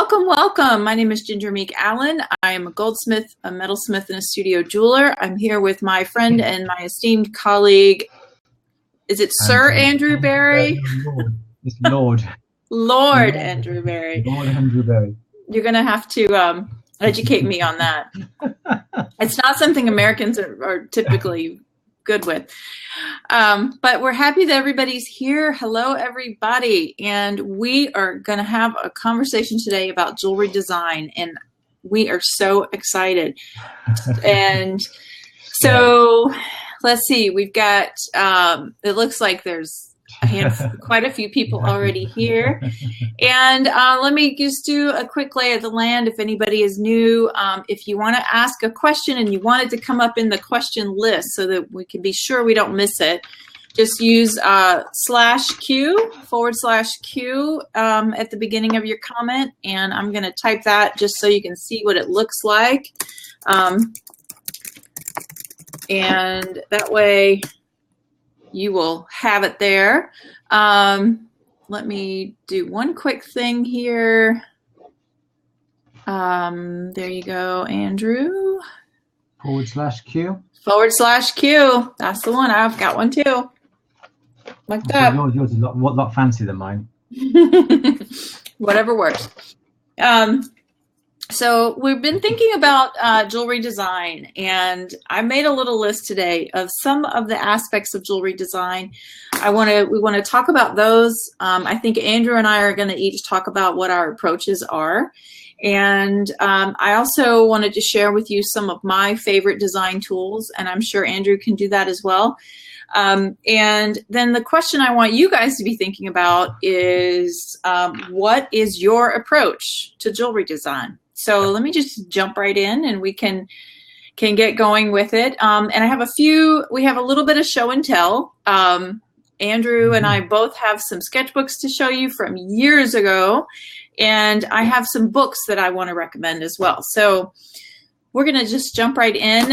Welcome, welcome. My name is Ginger Meek Allen. I am a goldsmith, a metalsmith, and a studio jeweler. I'm here with my friend and my esteemed colleague. Is it Sir Andrew Barry? Lord. It's Lord. Lord Andrew Barry. Lord Andrew Barry. You're going to have to educate me on that. It's not something Americans are typically good with. But we're happy that everybody's here. Hello, everybody. And we are going to have a conversation today about jewelry design. And we are so excited. And so let's see. We've got, it looks like there's quite a few people already here. And let me just do a quick lay of the land. If anybody is new, if you want to ask a question and you want it to come up in the question list so that we can be sure we don't miss it, just use /Q at the beginning of your comment. And I'm going to type that just so you can see what it looks like. And that way you will have it there. Let me do one quick thing here. There you go, Andrew. /Q. /Q. That's the one. I've got one too. Like that. Yours is a lot fancier than mine. Whatever works. So we've been thinking about jewelry design, and I made a little list today of some of the aspects of jewelry design. We want to talk about those. I think Andrew and I are going to each talk about what our approaches are. And I also wanted to share with you some of my favorite design tools, and I'm sure Andrew can do that as well. And then the question I want you guys to be thinking about is, what is your approach to jewelry design? So let me just jump right in and we can get going with it. And we have a little bit of show and tell. Andrew and I both have some sketchbooks to show you from years ago. And I have some books that I want to recommend as well. So we're going to just jump right in.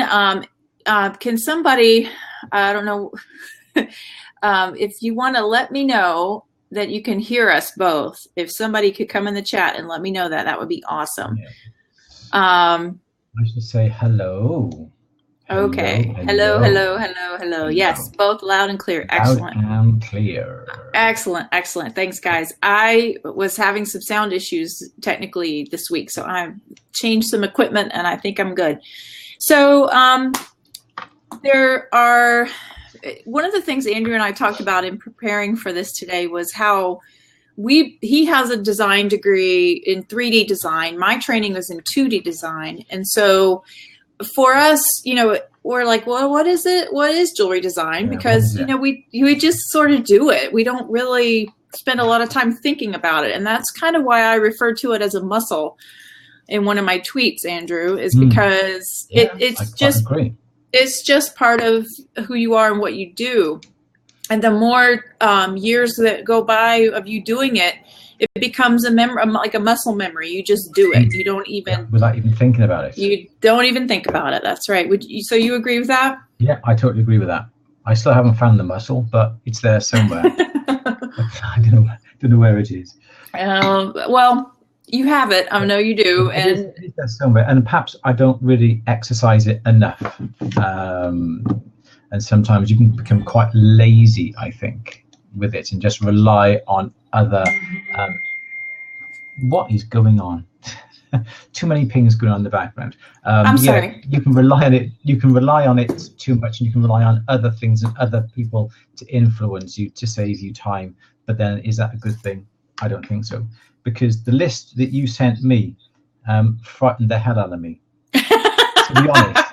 Can somebody, I don't know, if you want to let me know that you can hear us both. If somebody could come in the chat and let me know that would be awesome. Yes. I should say hello. Okay. Hello. Yes, both loud and clear. Excellent. Loud and clear. Excellent. Thanks, guys. I was having some sound issues technically this week, so I changed some equipment and I think I'm good. So there are... One of the things Andrew and I talked about in preparing for this today was how he has a design degree in 3D design. My training was in 2D design. And so for us, we're like, well, what is it? What is jewelry design? Because, we just sort of do it. We don't really spend a lot of time thinking about it. And that's kind of why I refer to it as a muscle in one of my tweets, Andrew, is because it's just part of who you are and what you do. And the more years that go by of you doing it, it becomes like a muscle memory. You just do it. You don't even... without even thinking about it. You don't even think about it. That's right. So you agree with that? Yeah, I totally agree with that. I still haven't found the muscle, but it's there somewhere. I don't know where it is. Well... You have it. I know you do. It is there somewhere. And perhaps I don't really exercise it enough. And sometimes you can become quite lazy, I think, with it and just rely on other... what is going on? Too many pings going on in the background. I'm sorry. You can rely on it. You can rely on it too much, and you can rely on other things and other people to influence you, to save you time. But then is that a good thing? I don't think so. Because the list that you sent me frightened the hell out of me. To be honest,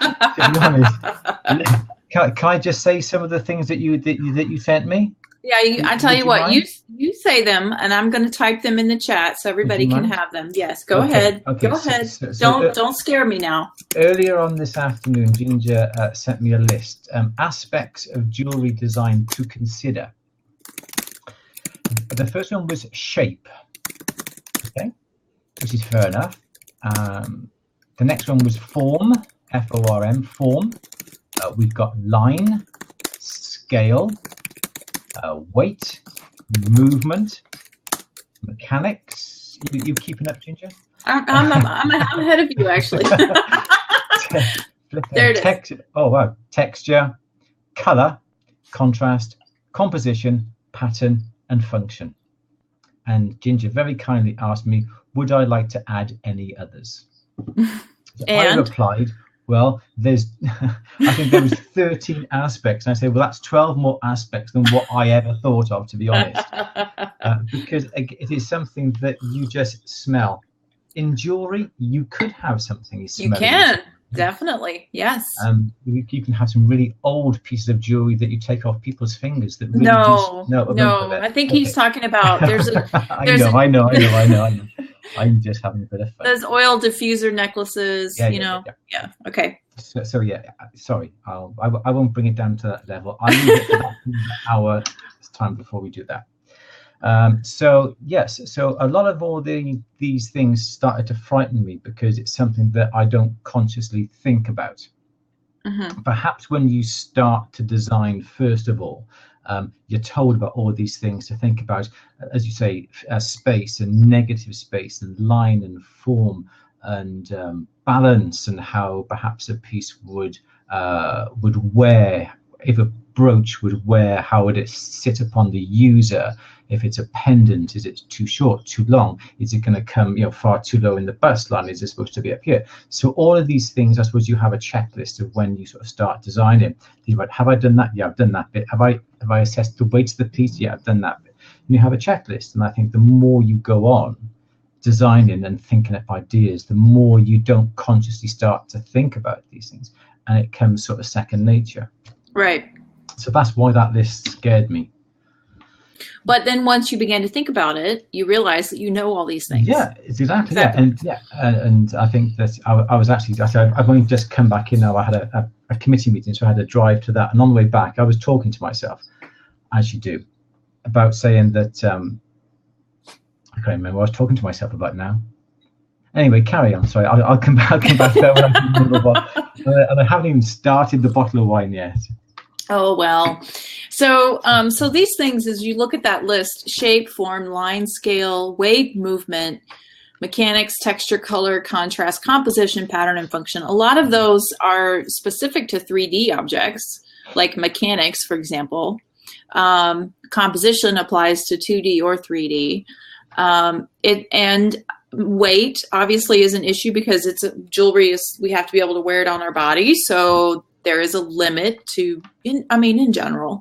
can I just say some of the things that you sent me? Yeah, I tell you what, you say them, and I'm going to type them in the chat so everybody can have them. Yes, go ahead. Okay, go ahead. Don't scare me now. Earlier on this afternoon, Ginger sent me a list, aspects of jewelry design to consider. The first one was shape. Okay, which is fair enough. The next one was form, F-O-R-M, form. We've got line, scale, weight, movement, mechanics, You keeping up, Ginger? I'm ahead of you, actually. There it is. Oh wow! Texture, color, contrast, composition, pattern, and function. And Ginger very kindly asked me, would I like to add any others? So I replied, well, there's, I think there was 13 aspects. And I said, well, that's 12 more aspects than what I ever thought of, to be honest. Because it is something that you just smell. In jewelry, you could have something you smell. You can, definitely, yes. You can have some really old pieces of jewelry that you take off people's fingers that really no. I think he's talking about, I know. I'm just having a bit of fun. Those oil diffuser necklaces, Yeah, okay. So yeah, sorry, I won't bring it down to that level. I'll leave it for that hour time before we do that. So a lot of all these things started to frighten me because it's something that I don't consciously think about. Mm-hmm. Perhaps when you start to design, first of all, you're told about all these things to think about, as you say, space and negative space and line and form and balance, and how perhaps a piece would wear, if a brooch would wear, how would it sit upon the user? If it's a pendant, is it too short, too long? Is it going to come, far too low in the bust line? Is it supposed to be up here? So all of these things, I suppose you have a checklist of when you sort of start designing. Think about, have I done that? Yeah, I've done that bit. Have I assessed the weight of the piece? Yeah, I've done that bit. And you have a checklist. And I think the more you go on designing and thinking up ideas, the more you don't consciously start to think about these things, and it comes sort of second nature. Right. So that's why that list scared me. But then once you began to think about it, you realize that you know all these things. Yeah, it's exactly. Yeah, and I think that I was actually, I've only just come back in now. I had a committee meeting, so I had to drive to that. And on the way back, I was talking to myself, as you do, about saying that, I can't remember what I was talking to myself about now. Anyway, carry on. Sorry, I'll come back there when and I haven't even started the bottle of wine yet. Oh, well. So these things, as you look at that list: shape, form, line, scale, weight, movement, mechanics, texture, color, contrast, composition, pattern, and function. A lot of those are specific to 3D objects, like mechanics, for example. Composition applies to 2D or 3D. And weight obviously is an issue because jewelry we have to be able to wear it on our body. So there is a limit to, in general.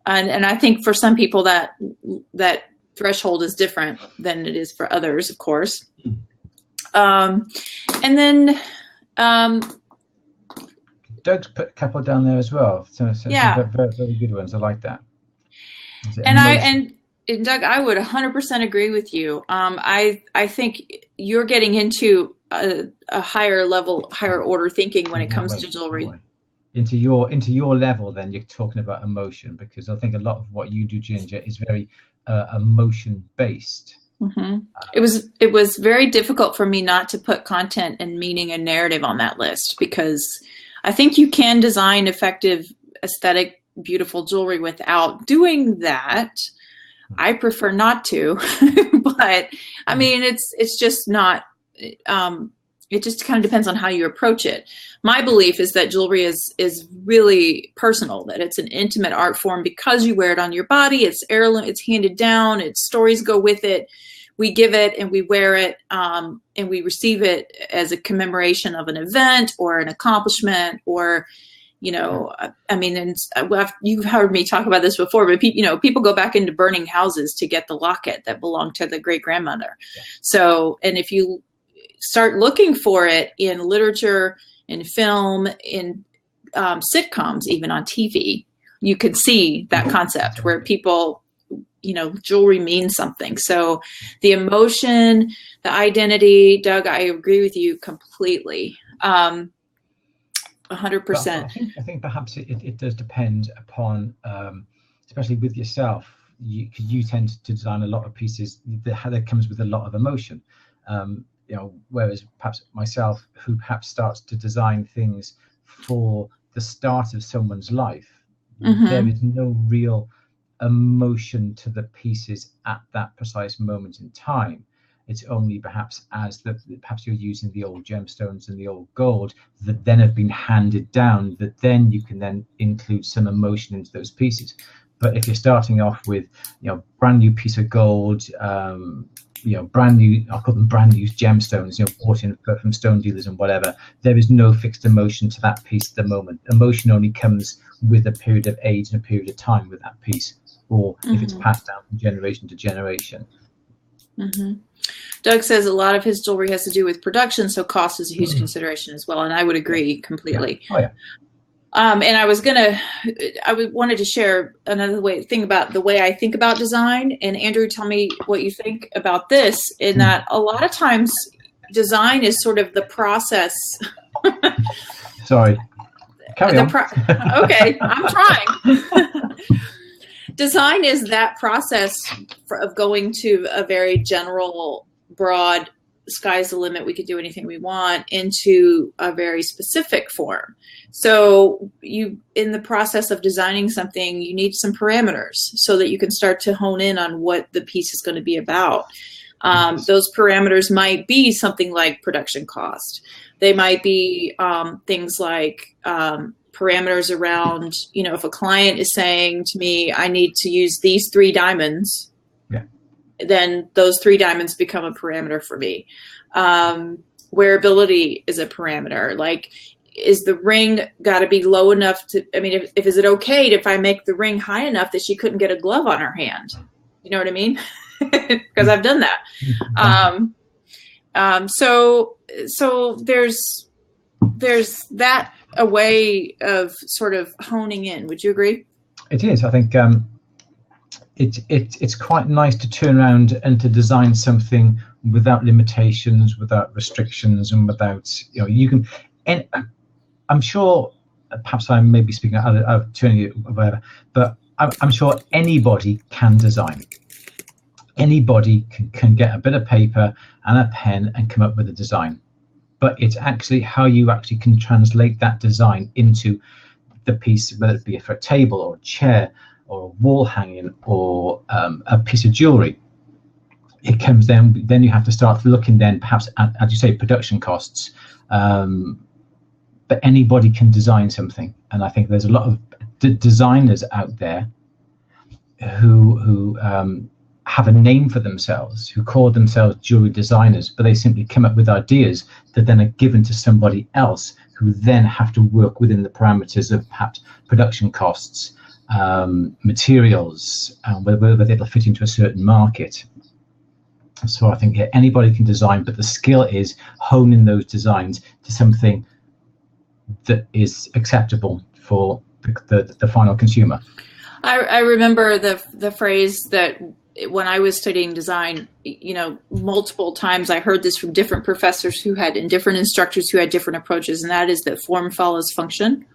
And I think for some people that threshold is different than it is for others, of course. And then Doug's put a couple down there as well. So yeah, some very, very good ones. I like that. And Doug, I would 100% agree with you. I think you're getting into a higher level, higher order thinking when it comes to jewelry. Into your level, then you're talking about emotion, because I think a lot of what you do, Ginger, is very emotion based. Mm-hmm. It was very difficult for me not to put content and meaning and narrative on that list, because I think you can design effective, aesthetic, beautiful jewelry without doing that. I prefer not to, but I mean, it's just not. It just kind of depends on how you approach it. My belief is that jewelry is really personal, that it's an intimate art form because you wear it on your body. It's heirloom, it's handed down, its stories go with it. We give it and we wear it, and we receive it as a commemoration of an event or an accomplishment, or, I mean, and you've heard me talk about this before, but people go back into burning houses to get the locket that belonged to the great grandmother. Yeah. So, and if you start looking for it in literature, in film, in sitcoms, even on TV, you could see that concept where people, jewelry means something. So the emotion, the identity, Doug, I agree with you completely. 100%. I think perhaps it does depend upon, especially with yourself, you tend to design a lot of pieces that comes with a lot of emotion. Whereas perhaps myself, who perhaps starts to design things for the start of someone's life, mm-hmm. There is no real emotion to the pieces at that precise moment in time. It's only perhaps as perhaps you're using the old gemstones and the old gold that then have been handed down, that then you can then include some emotion into those pieces. But if you're starting off with, brand new piece of gold, brand new, I'll call them brand new gemstones, bought in from stone dealers and whatever, there is no fixed emotion to that piece at the moment. Emotion only comes with a period of age and a period of time with that piece, or if it's passed down from generation to generation. Doug says a lot of his jewelry has to do with production, so cost is a huge consideration as well, and I would agree completely. Yeah. Oh, yeah. And I wanted to share another thing about the way I think about design. And Andrew, tell me what you think about this, in that a lot of times design is sort of the process. Sorry. Carry on. Okay, I'm trying. Design is that process of going to a very general, broad, sky's the limit, we could do anything we want, into a very specific form. So in the process of designing something, you need some parameters so that you can start to hone in on what the piece is going to be about. Those parameters might be something like production cost. They might be things like parameters around, if a client is saying to me, I need to use these 3 diamonds, then those 3 diamonds become a parameter for me. Wearability is a parameter. Like, is the ring got to be low enough to, is it okay if I make the ring high enough that she couldn't get a glove on her hand? You know what I mean? Because I've done that. So there's that a way of sort of honing in. Would you agree? It is. I think it's quite nice to turn around and to design something without limitations, without restrictions, and without, you can. And I'm sure, perhaps I may be speaking out of turning it or whatever, but I'm sure anybody can design. Anybody can get a bit of paper and a pen and come up with a design. But it's actually how you actually can translate that design into the piece, whether it be for a table or a chair or a wall hanging or a piece of jewelry. It comes then you have to start looking then perhaps at, as you say, production costs. But anybody can design something. And I think there's a lot of designers out there who have a name for themselves, who call themselves jewelry designers, but they simply come up with ideas that then are given to somebody else, who then have to work within the parameters of perhaps production costs, materials, whether it'll fit into a certain market. So I think anybody can design, but the skill is honing those designs to something that is acceptable for the final consumer. I remember the phrase that when I was studying design, multiple times I heard this from different professors and different instructors who had different approaches, and that is that form follows function.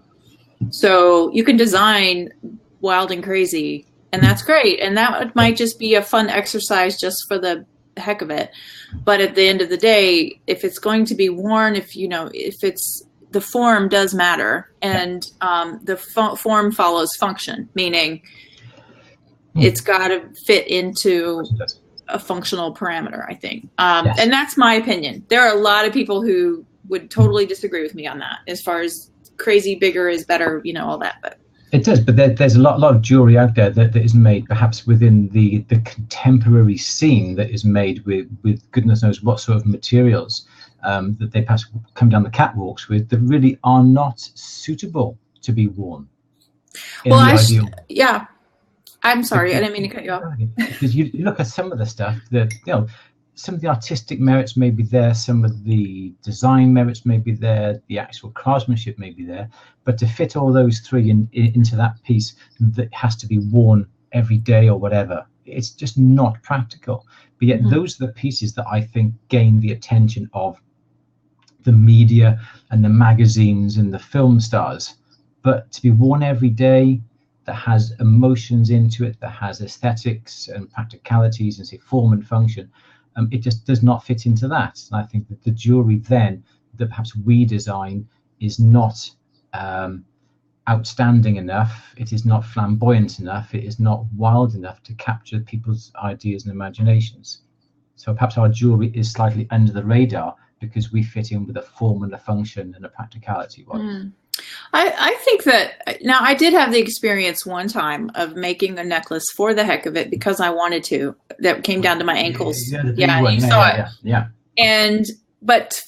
So you can design wild and crazy, and that's great. And that might just be a fun exercise just for the heck of it. But at the end of the day, if it's going to be worn, if it's, the form does matter, and the form follows function, meaning it's got to fit into a functional parameter, I think. Yes. And that's my opinion. There are a lot of people who would totally disagree with me on that, as far as crazy, bigger is better, all that. But it does, but there's a lot of jewelry out there that is made perhaps within the contemporary scene, that is made with goodness knows what sort of materials that they perhaps come down the catwalks with, that really are not suitable to be worn. Yeah. I'm sorry, I didn't mean to cut you off. Because you look at some of the stuff that, some of the artistic merits may be there, some of the design merits may be there, the actual craftsmanship may be there, but to fit all those three into that piece that has to be worn every day or whatever, it's just not practical. But yet those are the pieces that I think gain the attention of the media and the magazines and the film stars. But to be worn every day, that has emotions into it, that has aesthetics and practicalities and say form and function, it just does not fit into that. And I think that the jewelry then that perhaps we design is not outstanding enough, it is not flamboyant enough, it is not wild enough to capture people's ideas and imaginations. So perhaps our jewelry is slightly under the radar because we fit in with a form and a function and a practicality. I think that now I did have the experience one time of making a necklace for the heck of it because I wanted to. That came down to my ankles. You saw it. Yeah. But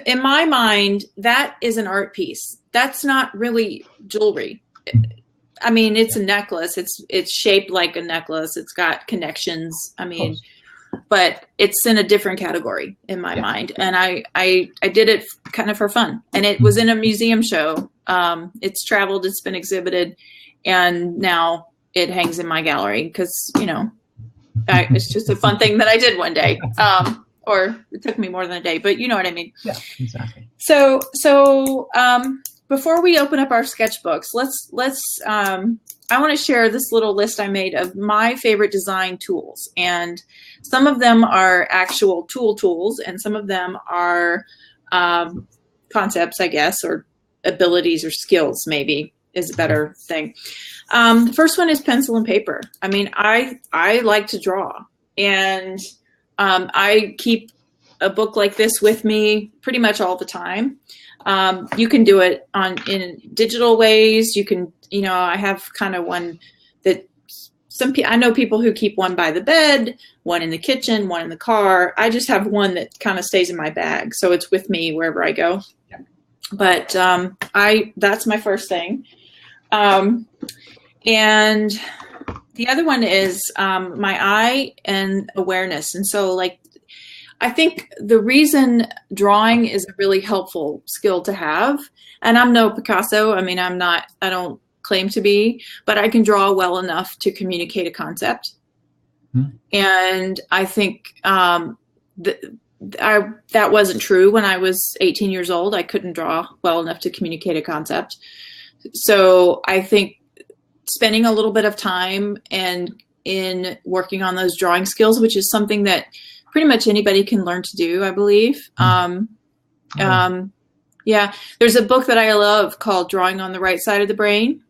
in my mind, that is an art piece. That's not really jewelry. I mean, it's a necklace. It's shaped like a necklace. It's got connections. I mean, but it's in a different category in my mind. And I did it kind of for fun. And it was in a museum show. It's traveled, it's been exhibited, and now it hangs in my gallery because, you know, it's just a fun thing that I did one day. Or it took me more than a day, but you know what I mean? Yeah, exactly. So before we open up our sketchbooks, I want to share this little list I made of my favorite design tools. And some of them are actual tools, and some of them are concepts, I guess, or abilities or skills, maybe is a better thing. The first one is pencil and paper. I mean, I like to draw, and I keep a book like this with me pretty much all the time. You can do it in digital ways. You can, you know, I have kind of one that I know people who keep one by the bed, one in the kitchen, one in the car. I just have one that kind of stays in my bag, so it's with me wherever I go. Yeah. But that's my first thing. And the other one is my eye and awareness. And so, like, I think the reason drawing is a really helpful skill to have, and I'm no Picasso. I mean, I don't claim to be, but I can draw well enough to communicate a concept. And I think that wasn't true when I was 18 years old. I couldn't draw well enough to communicate a concept. So I think spending a little bit of time and in working on those drawing skills, which is something that pretty much anybody can learn to do, I believe. Yeah, there's a book that I love called Drawing on the Right Side of the Brain.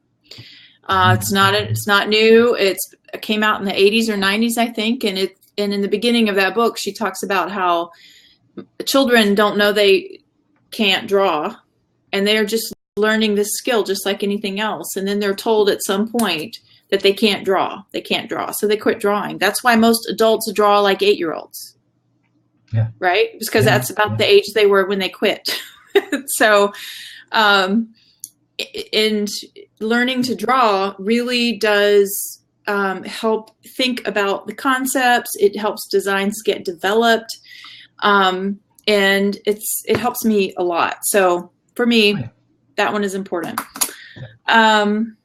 It's not new. It came out in the 80s or 90s, I think. And in the beginning of that book, she talks about how children don't know they can't draw, and they're just learning this skill just like anything else. And then they're told at some point that they can't draw. They can't draw. So they quit drawing. That's why most adults draw like 8-year-olds. Yeah. Right? Because that's about the age they were when they quit. So, and learning to draw really does help think about the concepts. It helps designs get developed. And it helps me a lot. So for me, that one is important. And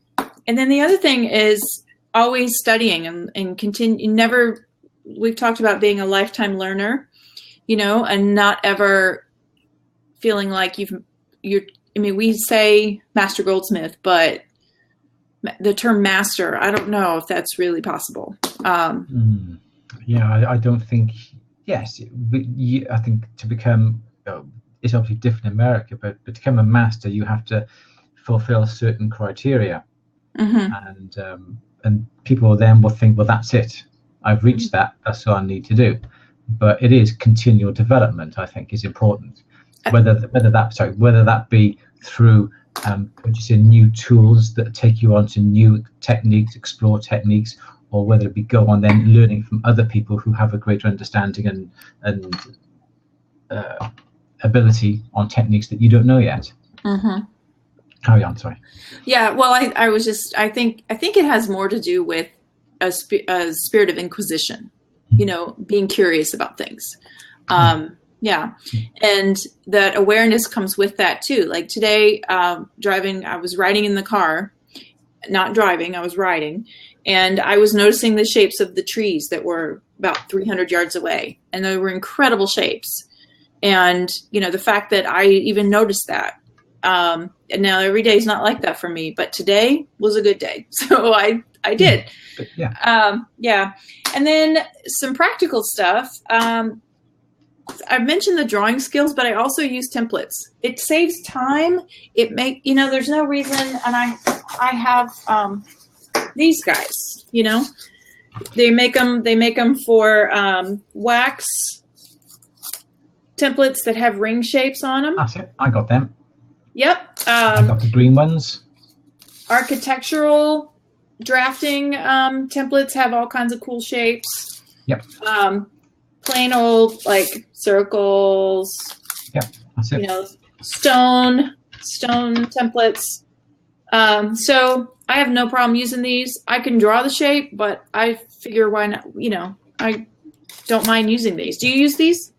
then the other thing is always studying and continue. We've talked about being a lifetime learner, you know, and not ever feeling like we say Master Goldsmith, but the term master, I don't know if that's really possible. Yeah, I don't think, yes, I think to become, it's obviously different in America, but to become a master, you have to fulfill certain criteria. And people then will think, well, that's it. I've reached that. That's all I need to do. But it is continual development, I think, is important. Whether that be through new tools that take you on to new techniques, explore techniques, or whether it be go on then learning from other people who have a greater understanding and ability on techniques that you don't know yet. Carry on, sorry. Yeah, well, I think it has more to do with a spirit of inquisition, you know, being curious about things. Yeah. And that awareness comes with that too. Like today, driving, I was riding in the car, not driving, I was riding, and I was noticing the shapes of the trees that were about 300 yards away, and they were incredible shapes. And, you know, the fact that I even noticed that, and now every day is not like that for me, but today was a good day. So I did. Yeah. Yeah. And then some practical stuff. I mentioned the drawing skills, but I also use templates. It saves time. There's no reason. And I have these guys, you know, They make them for wax templates that have ring shapes on them. That's it. I got them. Yep. I got the green ones. Architectural drafting templates have all kinds of cool shapes. Yep. Plain old like circles. Yep. That's it. You know, stone templates. So I have no problem using these. I can draw the shape, but I figure why not? You know, I don't mind using these. Do you use these?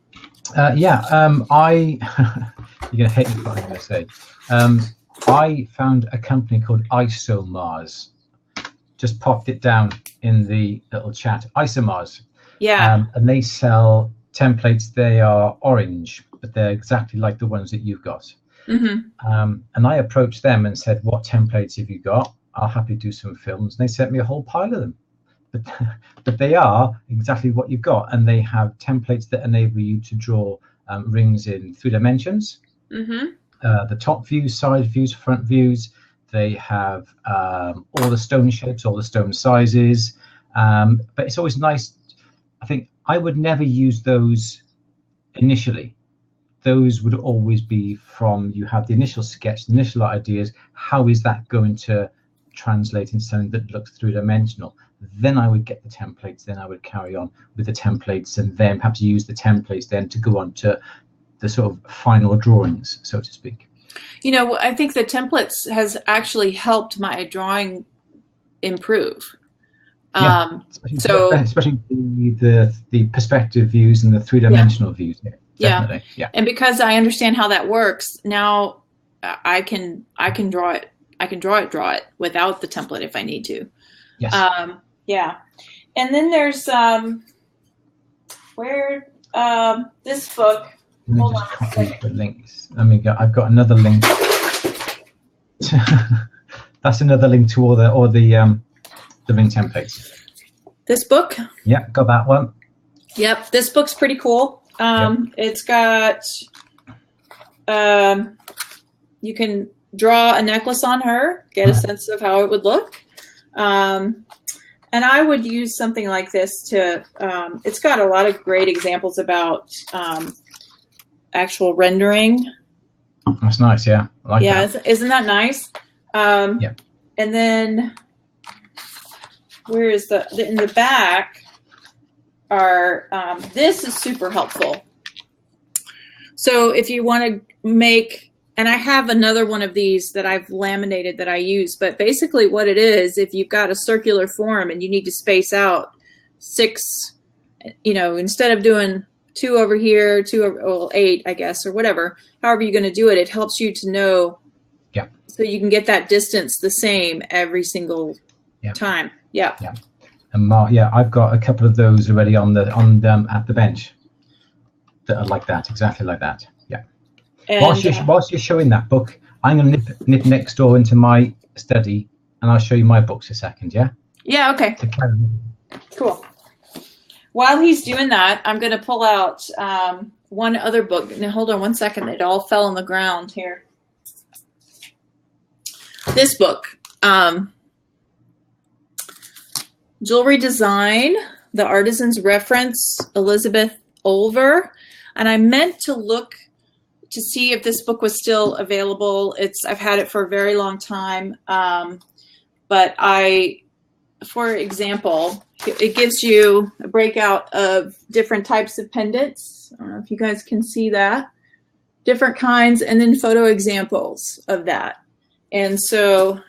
Yeah. You're gonna hate me for what I'm gonna say. I found a company called IsoMars. Just popped it down in the little chat. IsoMars. Yeah. And they sell templates. They are orange, but they're exactly like the ones that you've got. Mm-hmm. And I approached them and said, "What templates have you got? I'll happily do some films." And they sent me a whole pile of them. But they are exactly what you've got, and they have templates that enable you to draw rings in 3 dimensions. Mm-hmm. The top views, side views, front views. They have all the stone shapes, all the stone sizes. But it's always nice. I think I would never use those initially. Those would always be from, you have the initial sketch, the initial ideas. How is that going to translate into something that looks 3-dimensional? Then I would get the templates. Then I would carry on with the templates, and then perhaps use the templates then to go on to the sort of final drawings, so to speak. You know, I think the templates has actually helped my drawing improve. Yeah, especially the perspective views and the 3-dimensional views. Yeah, definitely. Yeah. And because I understand how that works, now I can draw it. I can draw it without the template if I need to. Yes. Yeah. And then there's this book. Let me Hold just on a copy second. the links. I've got another link. That's another link to all the ring templates. This book? Yeah, got that one. Yep. This book's pretty cool. It's got you can draw a necklace on her, get a sense of how it would look. And I would use something like this to, it's got a lot of great examples about actual rendering. That's nice, yeah. I like that. Isn't that nice? Yeah. And then where is in the back are, this is super helpful. So if you want to make, and I have another one of these that I've laminated that I use, but basically what it is, if you've got a circular form and you need to space out 6, instead of doing 2 over here, 2 over 8, I guess, or whatever, however you're going to do it, it helps you to know. Yeah. So you can get that distance the same every single time. Yeah. Yeah. And Mark, I've got a couple of those already at the bench that are like that, exactly like that. Yeah. And whilst you're showing that book, I'm going to nip next door into my study, and I'll show you my books a second. Yeah. Yeah. Okay. Cool. While he's doing that, I'm going to pull out one other book. Now, hold on one second. It all fell on the ground here. This book, Jewelry Design, The Artisan's Reference, Elizabeth Olver. And I meant to look to see if this book was still available. I've had it for a very long time. But for example, it gives you a breakout of different types of pendants. I don't know if you guys can see that. Different kinds, and then photo examples of that. And so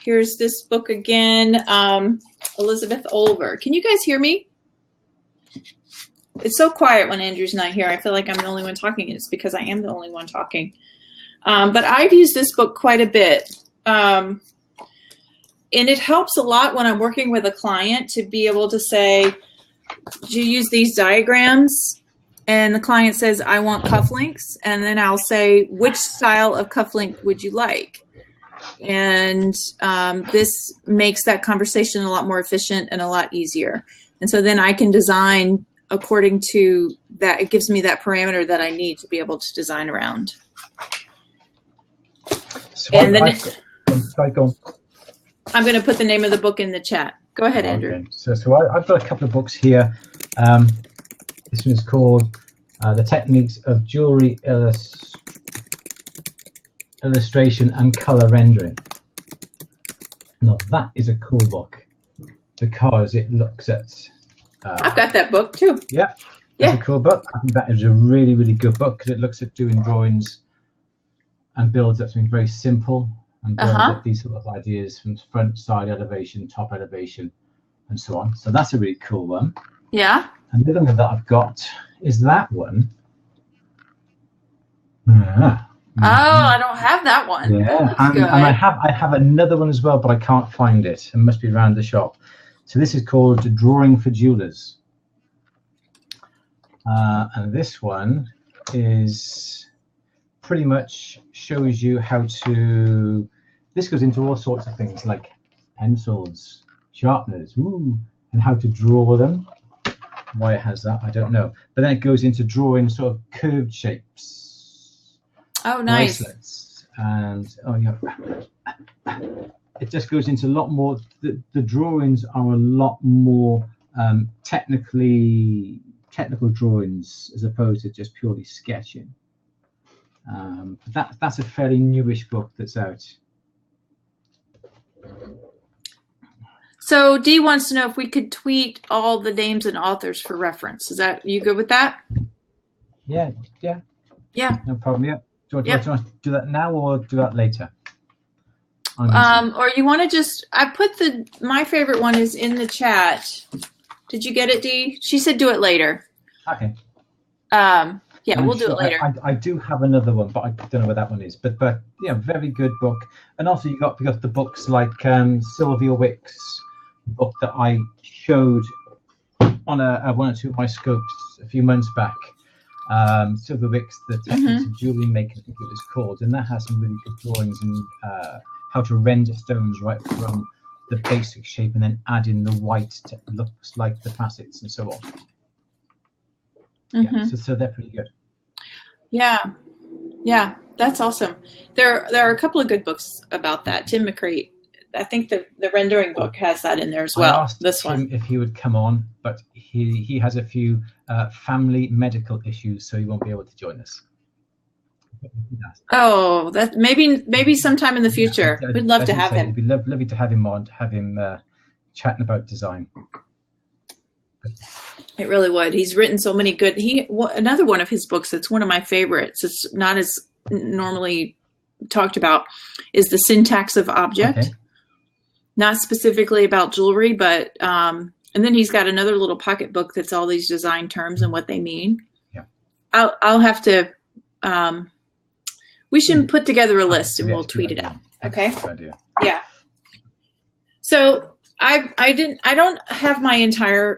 here's this book again, Elizabeth Olver. Can you guys hear me? It's so quiet when Andrew's not here. I feel like I'm the only one talking. It's because I am the only one talking. But I've used this book quite a bit. And it helps a lot when I'm working with a client to be able to say, do you use these diagrams? And the client says, I want cufflinks. And then I'll say, which style of cufflink would you like? And this makes that conversation a lot more efficient and a lot easier. And so then I can design according to that. It gives me that parameter that I need to be able to design around. So and then go on. I'm going to put the name of the book in the chat. Go ahead, Andrew. Okay. So I've got a couple of books here. This one is called The Techniques of Jewelry Illustration and Color Rendering. Now that is a cool book because it looks at... I've got that book too. Yeah, it's a cool book. I think that is a really, really good book because it looks at doing drawings and builds up something very simple and builds up these sort of ideas from front, side elevation, top elevation, and so on. So that's a really cool one. Yeah. And the other one that I've got is that one. Yeah. Oh, I don't have that one. Yeah, and I have another one as well, but I can't find it. It must be around the shop. So this is called Drawing for Jewelers. And this one is pretty much shows you how to, this goes into all sorts of things like pencils, sharpeners, and how to draw them. Why it has that, I don't know. But then it goes into drawing sort of curved shapes. Oh, nice. Bracelets, and it just goes into a lot more. The drawings are a lot more technical drawings as opposed to just purely sketching. That's a fairly newish book that's out. So Dee wants to know if we could tweet all the names and authors for reference. Is that, you good with that? Yeah. No problem. Yeah. Do you want to do that now or do that later? Or you want to just, I put my favorite one is in the chat. Did you get it, Dee? She said do it later. Okay. Yeah, we'll do it later. I do have another one, but I don't know where that one is. But yeah, very good book. And also you got the books like Sylvia Wick's book that I showed on one or two of my scopes a few months back. Sylvia Wick's The Techniques of Jewelry Making, I think it was called, and that has some really good drawings and how to render stones right from the basic shape and then add in the white to looks like the facets and so on. Yeah, so they're pretty good. Yeah, that's awesome. There are a couple of good books about that. Tim McCree, I think the rendering book has that in there as well. I asked this him one, if he would come on, but he has a few family medical issues, so he won't be able to join us. Oh, that maybe sometime in the future. We'd love to have him. It'd be lovely to have him on, to have him chatting about design. It really would. He's written so many good. Another one of his books that's one of my favorites. It's not as normally talked about. Is The Syntax of Object. Okay. Not specifically about jewelry, but and then he's got another little pocket book that's all these design terms and what they mean. Yeah. I'll have to. We should put together a list and we'll tweet it out. Okay. Good idea. Yeah. So I don't have my entire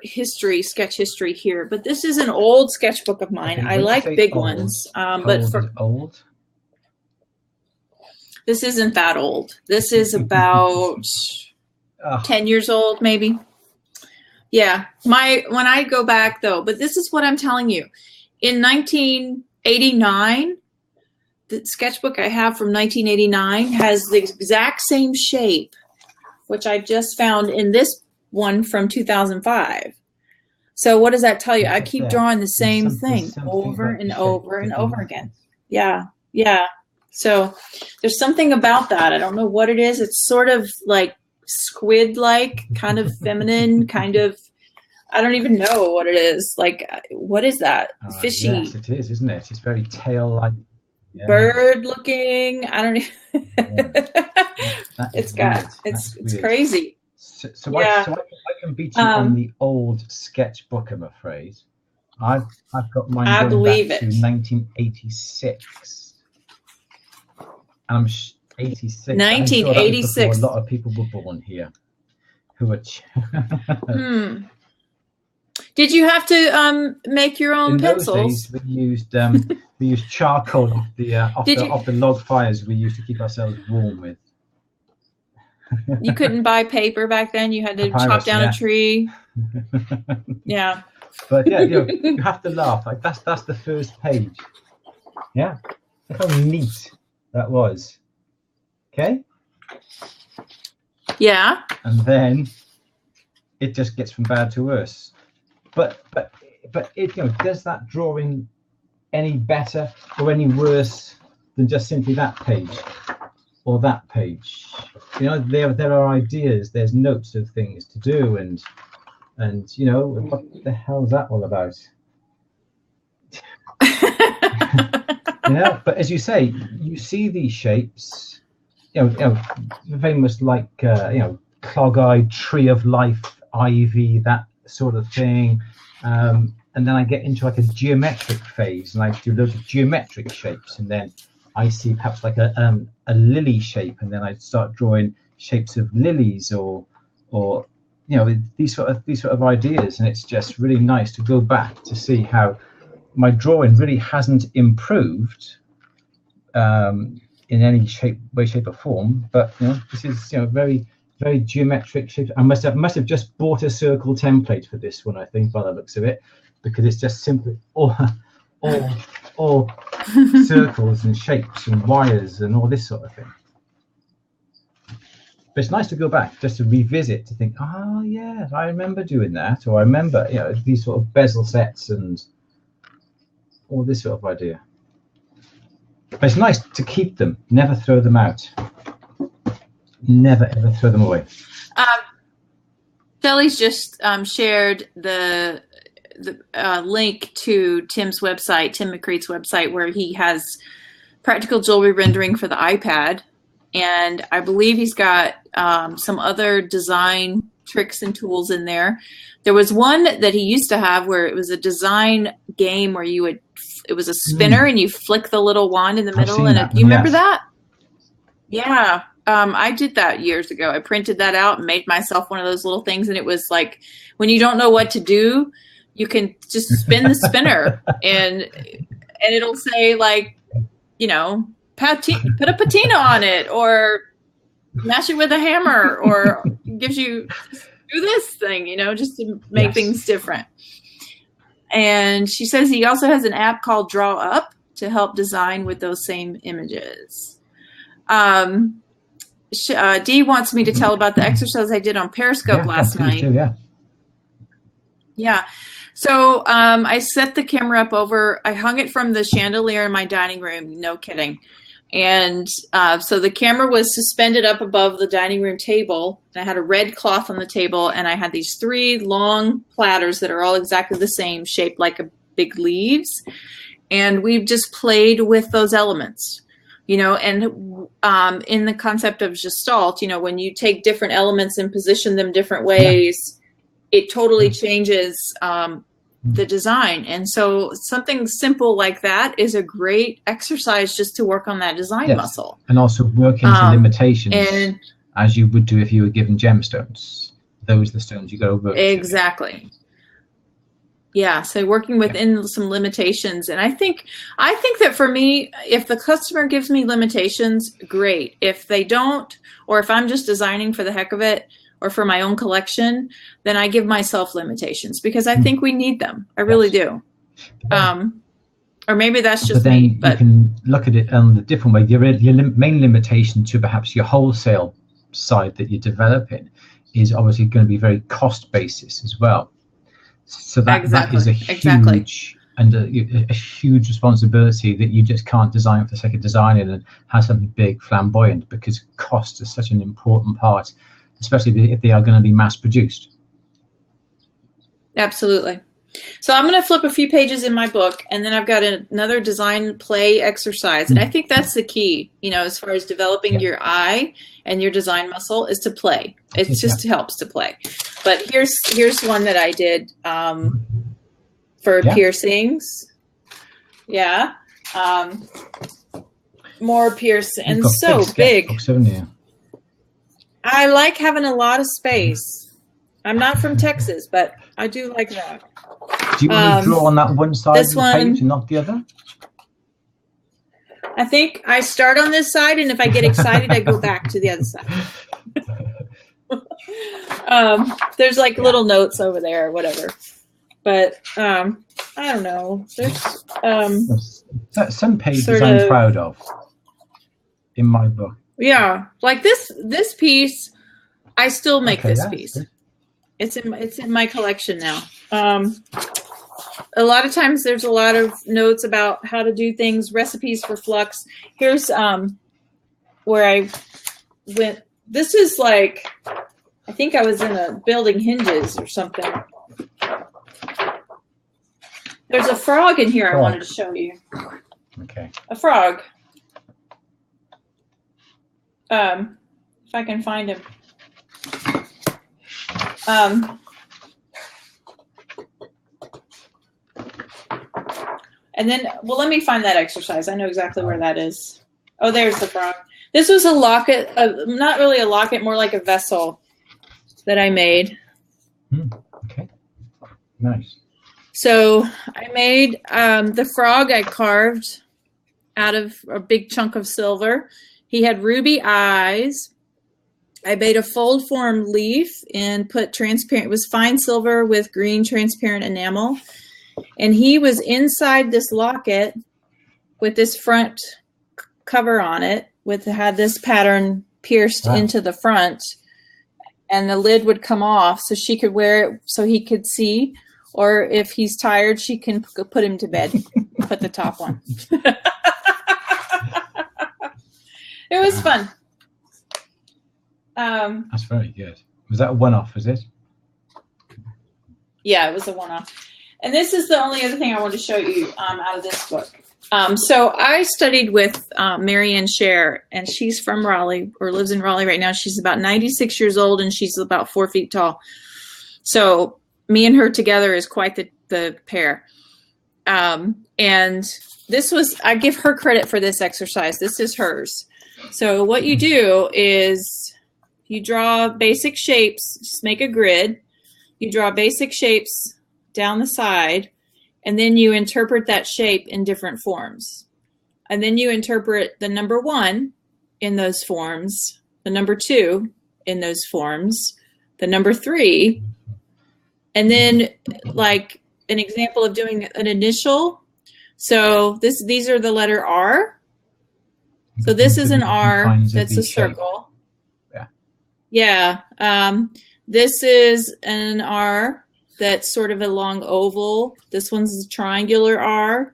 sketch history here, but this is an old sketchbook of mine. Okay, I like big old, ones, but for old. This isn't that old. This is about 10 years old, maybe. Yeah. When I go back though, but this is what I'm telling you. In 1989, the sketchbook I have from 1989 has the exact same shape, which I just found in this one from 2005. So what does that tell you? I keep drawing the same thing over and over and over again. Yeah. So there's something about that. I don't know what it is. It's sort of like squid-like, kind of feminine, kind of, I don't even know what it is. Like, what is that? Fishy. Yes, it is, isn't it? It's very tail-like. Yeah. Bird-looking. I don't even. It's crazy. So I can beat you on the old sketchbook, I'm afraid. I've got mine going back to 1986. I'm 86. 1986. A lot of people were born here who were. Did you have to make your own pencils? Those days we used charcoal off the log fires we used to keep ourselves warm with. You couldn't buy paper back then. You had to chop down a tree. Yeah. But yeah, you have to laugh. Like that's the first page. Yeah. Look how neat that was. Okay. Yeah. And then it just gets from bad to worse. But it, does that drawing any better or any worse than just simply that page or that page? There are ideas, there's notes of things to do, and what the hell's that all about? But as you say, you see these shapes, very much like clog-eyed tree of life, ivy, that sort of thing. And then I get into like a geometric phase, and I do loads of geometric shapes, and then I see perhaps like a lily shape, and then I start drawing shapes of lilies, or these sort of ideas. And it's just really nice to go back to see how my drawing really hasn't improved in any way, shape or form. But this is very, very geometric shape. I must have just bought a circle template for this one, I think, by the looks of it, because it's just simply all circles and shapes and wires and all this sort of thing. But it's nice to go back, just to revisit, to think, oh yeah, I remember doing that, or I remember these sort of bezel sets and all this sort of idea. But it's nice to keep them, never throw them out, never ever throw them away. Shelley's just shared the link to Tim's website, Tim McCreate's website, where he has practical jewelry rendering for the iPad, and I believe he's got some other design tricks and tools in there. There was one that he used to have where it was a design game where it was a spinner and you flick the little wand in the middle, and you remember that? Yeah. I did that years ago. I printed that out and made myself one of those little things, and it was like when you don't know what to do, you can just spin the spinner and it'll say like, put a patina on it, or mash it with a hammer, or gives you do this thing, just to make things different. And she says he also has an app called Draw Up to help design with those same images. Dee wants me to tell about the exercise I did on Periscope last night. Too, yeah. So I set the camera up I hung it from the chandelier in my dining room. No kidding. And so the camera was suspended up above the dining room table. And I had a red cloth on the table, and I had these 3 long platters that are all exactly the same, shaped like big leaves. And we've just played with those elements, and in the concept of Gestalt, when you take different elements and position them different ways, it totally changes the design. And so something simple like that is a great exercise just to work on that design muscle. And also work into limitations, as you would do if you were given gemstones. Those are the stones you got to work with. Exactly. Yeah, so working within some limitations. And I think that for me, if the customer gives me limitations, great. If they don't, or if I'm just designing for the heck of it, or for my own collection, then I give myself limitations, because I think we need them. I really do. Or maybe that's just me. But then you can look at it on the different way. Your main limitation to perhaps your wholesale side that you're developing is obviously going to be very cost basis as well. So that is a huge and a huge responsibility that you just can't design for the sake of designing and have something big, flamboyant, because cost is such an important part, especially if they are going to be mass produced. Absolutely. So I'm going to flip a few pages in my book, and then I've got another design play exercise. And I think that's the key, as far as developing your eye and your design muscle, is to play. It just helps to play. But here's one that I did for piercings. Yeah. More piercing. And so big. I like having a lot of space. I'm not from Texas, but I do like that. Do you want to draw on that one side of the page and not the other? I think I start on this side, and if I get excited, I go back to the other side. There's like little notes over there or whatever. But I don't know. There's some pages I'm proud of in my book. Yeah, like this piece, I still make this piece. Good. It's in my collection now. A lot of times there's a lot of notes about how to do things, recipes for flux. Here's where I went. This is like, I think I was in a building hinges or something. There's a frog in here I wanted to show you. Okay. A frog. If I can find him. And then, well, let me find that exercise. I know exactly where that is. Oh, there's the frog. This was a locket, not really a locket, more like a vessel that I made. Okay. Nice. So I made the frog I carved out of a big chunk of silver. He had ruby eyes. I made a fold form leaf and put transparent, it was fine silver with green transparent enamel. And he was inside this locket with this front cover on it, had this pattern pierced into the front, and the lid would come off so she could wear it so he could see. Or if he's tired, she can put him to bed, put the top on. It was fun. That's very good. Was that a one-off, is it? Yeah, it was a one-off. And this is the only other thing I want to show you out of this book. So I studied with Marianne Scher, and she's from Raleigh, or lives in Raleigh right now. She's about 96 years old, and she's about 4 feet tall. So me and her together is quite the pair. And this was, I give her credit for this exercise. This is hers. So what you do is you draw basic shapes, just make a grid. You draw basic shapes down the side, and then you interpret that shape in different forms. And then you interpret the number 1 in those forms, the number 2 in those forms, the number 3, and then like an example of doing an initial. So these are the letter R. So this is an R, that's a circle. Yeah. This is an R that's sort of a long oval. This one's a triangular R.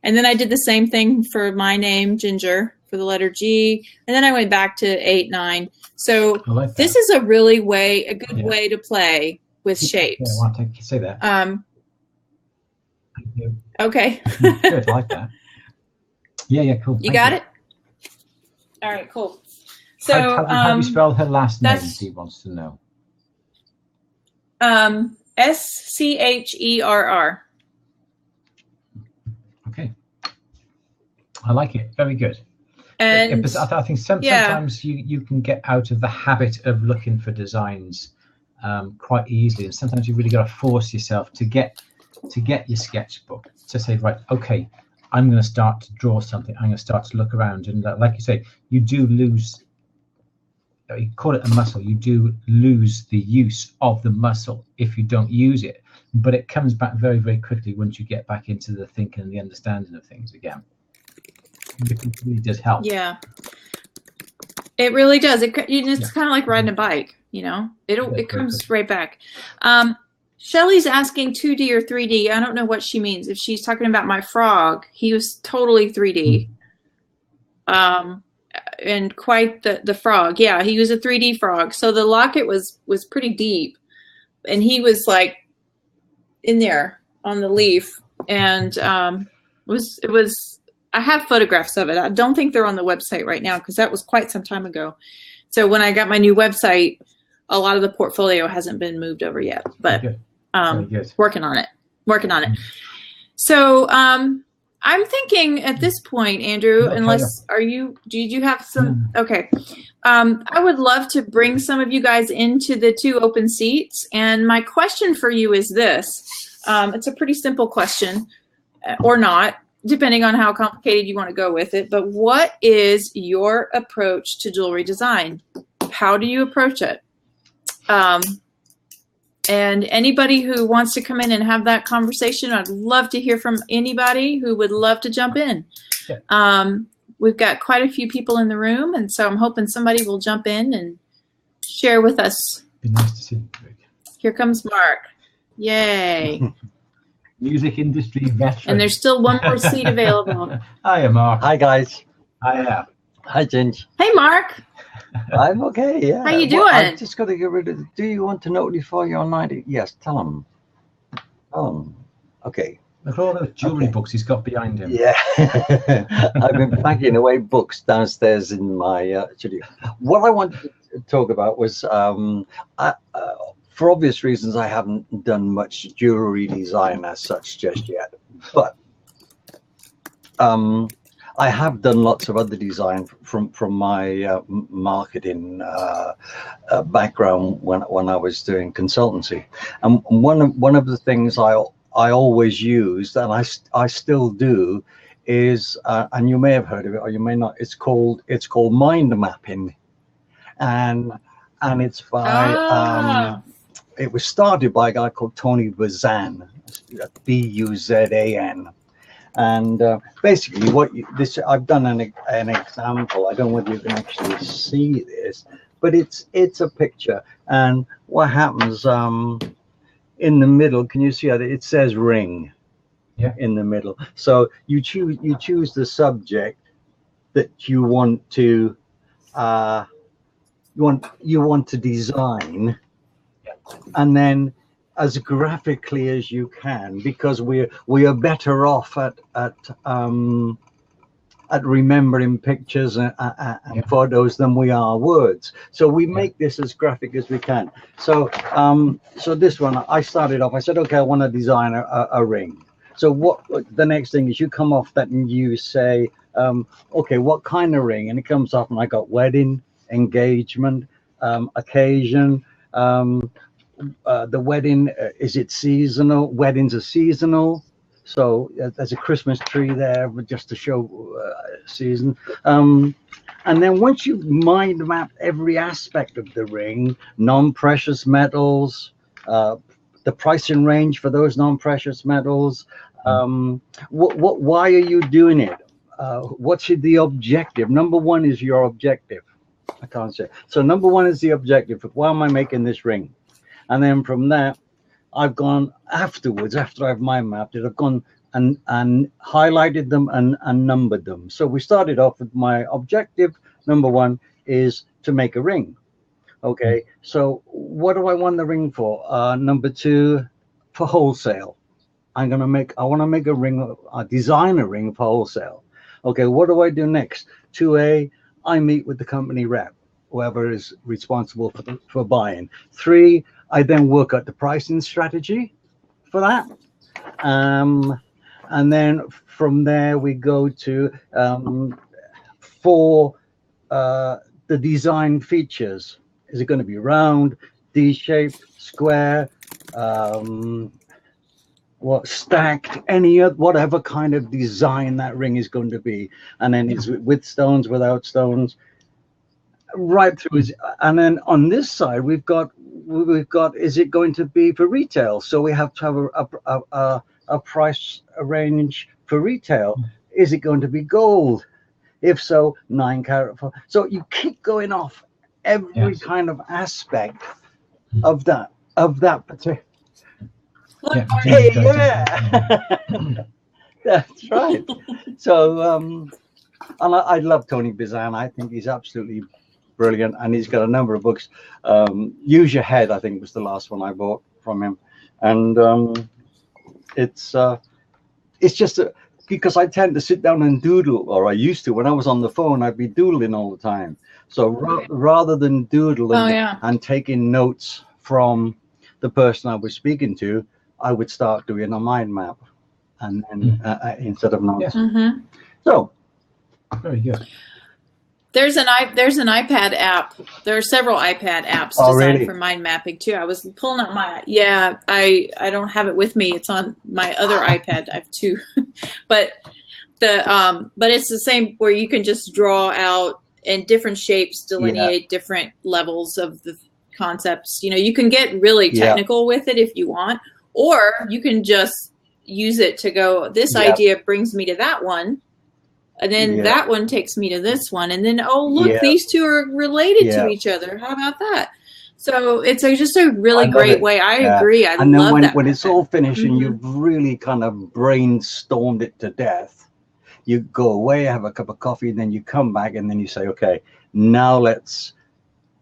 And then I did the same thing for my name, Ginger, for the letter G. And then I went back to 8, 9. So this is a really good way to play with shapes. Yeah, I want to say that. Okay. Good, I like that. Yeah, cool. You got it? All right, cool. So how do you spell her last name? He wants to know. Scherr. Okay. I like it. Very good. And I think sometimes you can get out of the habit of looking for designs quite easily, and sometimes you really got to force yourself to get your sketchbook to say, right, okay, I'm going to start to draw something. I'm going to start to look around, and like you say, you do lose. You call it a muscle. You do lose the use of the muscle if you don't use it, but it comes back very, very quickly once you get back into the thinking and the understanding of things again. It really does help. Yeah, it really does. It's kind of like riding a bike. It comes right back. Shelly's asking 2D or 3D. I don't know what she means. If she's talking about my frog, he was totally 3D. And quite the frog. Yeah, he was a 3D frog. So the locket was pretty deep, and he was like in there on the leaf. And it was. I have photographs of it. I don't think they're on the website right now because that was quite some time ago. So when I got my new website, a lot of the portfolio hasn't been moved over yet, but working on it. So I'm thinking at this point, Andrew, do you have some? Okay. I would love to bring some of you guys into the 2 open seats. And my question for you is this. It's a pretty simple question, or not, depending on how complicated you want to go with it. But what is your approach to jewelry design? How do you approach it? And anybody who wants to come in and have that conversation, I'd love to hear from anybody who would love to jump in. Yeah. We've got quite a few people in the room, and so I'm hoping somebody will jump in and share with us. Be nice to see you. Here comes Mark. Yay. Music industry veteran. And there's still one more seat available. Hiya, Mark. Hi, guys. Hiya. Hi, Ginge. Hey, Mark. I'm okay, yeah. How you Well, doing? I've just got to get rid of do you want to notify your 90? Yes, tell them. Okay. Look at all those jewelry Okay. books he's got behind him. Yeah. I've been packing away books downstairs in my studio. What I wanted to talk about was, for obvious reasons, I haven't done much jewelry design as such just yet. But I have done lots of other design from my marketing background when I was doing consultancy, and one of the things I always used, and I still do, is and you may have heard of it or you may not. It's called mind mapping, and it's by it was started by a guy called Tony Buzan, Buzan. And basically, I've done an example. I don't know whether you can actually see this, but it's a picture. And what happens in the middle? Can you see how it says ring? Yeah. In the middle. So you choose the subject that you want to design, and then as graphically as you can, because we are better off at remembering pictures and photos than we are words. So we make this as graphic as we can. So so this one, I started off, I said, okay, I want to design a ring. So what the next thing is, you come off that and you say, okay, what kind of ring? And it comes off, and I got wedding, engagement, occasion, the wedding, is it seasonal? Weddings are seasonal, so there's a Christmas tree there, but just to show season. And then once you've mind mapped every aspect of the ring, non-precious metals, the pricing range for those non-precious metals, why are you doing it? What's the objective? Number one is your objective. I can't say. So number one is the objective. Why am I making this ring? And then from there, I've gone afterwards, after I've mind mapped it, I've gone and highlighted them and numbered them. So we started off with my objective. Number one is to make a ring. Okay, so what do I want the ring for? Number two, for wholesale. I want to make a ring, design a ring for wholesale. Okay, what do I do next? 2A, I meet with the company rep, whoever is responsible for buying. 3, I then work out the pricing strategy for that. And then from there we go to 4, the design features. Is it going to be round, D-shaped, square, stacked, whatever kind of design that ring is going to be. And then it's with stones, without stones, right through. And then on this side we've got, is it going to be for retail? So we have to have a price range for retail. Is it going to be gold? If so, 9 carat. So you keep going off every kind of aspect of that particular. Yeah. That's right. So and I love Tony Buzan. I think he's absolutely brilliant, and he's got a number of books. Use Your Head, I think, was the last one I bought from him, and it's just because I tend to sit down and doodle, or I used to. When I was on the phone, I'd be doodling all the time. So rather than doodle and taking notes from the person I was speaking to, I would start doing a mind map, and instead of notes. Mm-hmm. So very good. There's an iPad app. There are several iPad apps designed for mind mapping too. I was pulling up my I don't have it with me. It's on my other iPad. I have 2, but it's the same, where you can just draw out in different shapes, delineate different levels of the concepts. You can get really technical with it if you want, or you can just use it to go, this idea brings me to that one. And then that one takes me to this one. And then, oh, look, these two are related to each other. How about that? So it's just a really I love great it. way. I Yeah. agree. I And then love that when it's method. all finished and Mhm. you've really kind of brainstormed it to death, you go away, have a cup of coffee, and then you come back and then you say, okay, now let's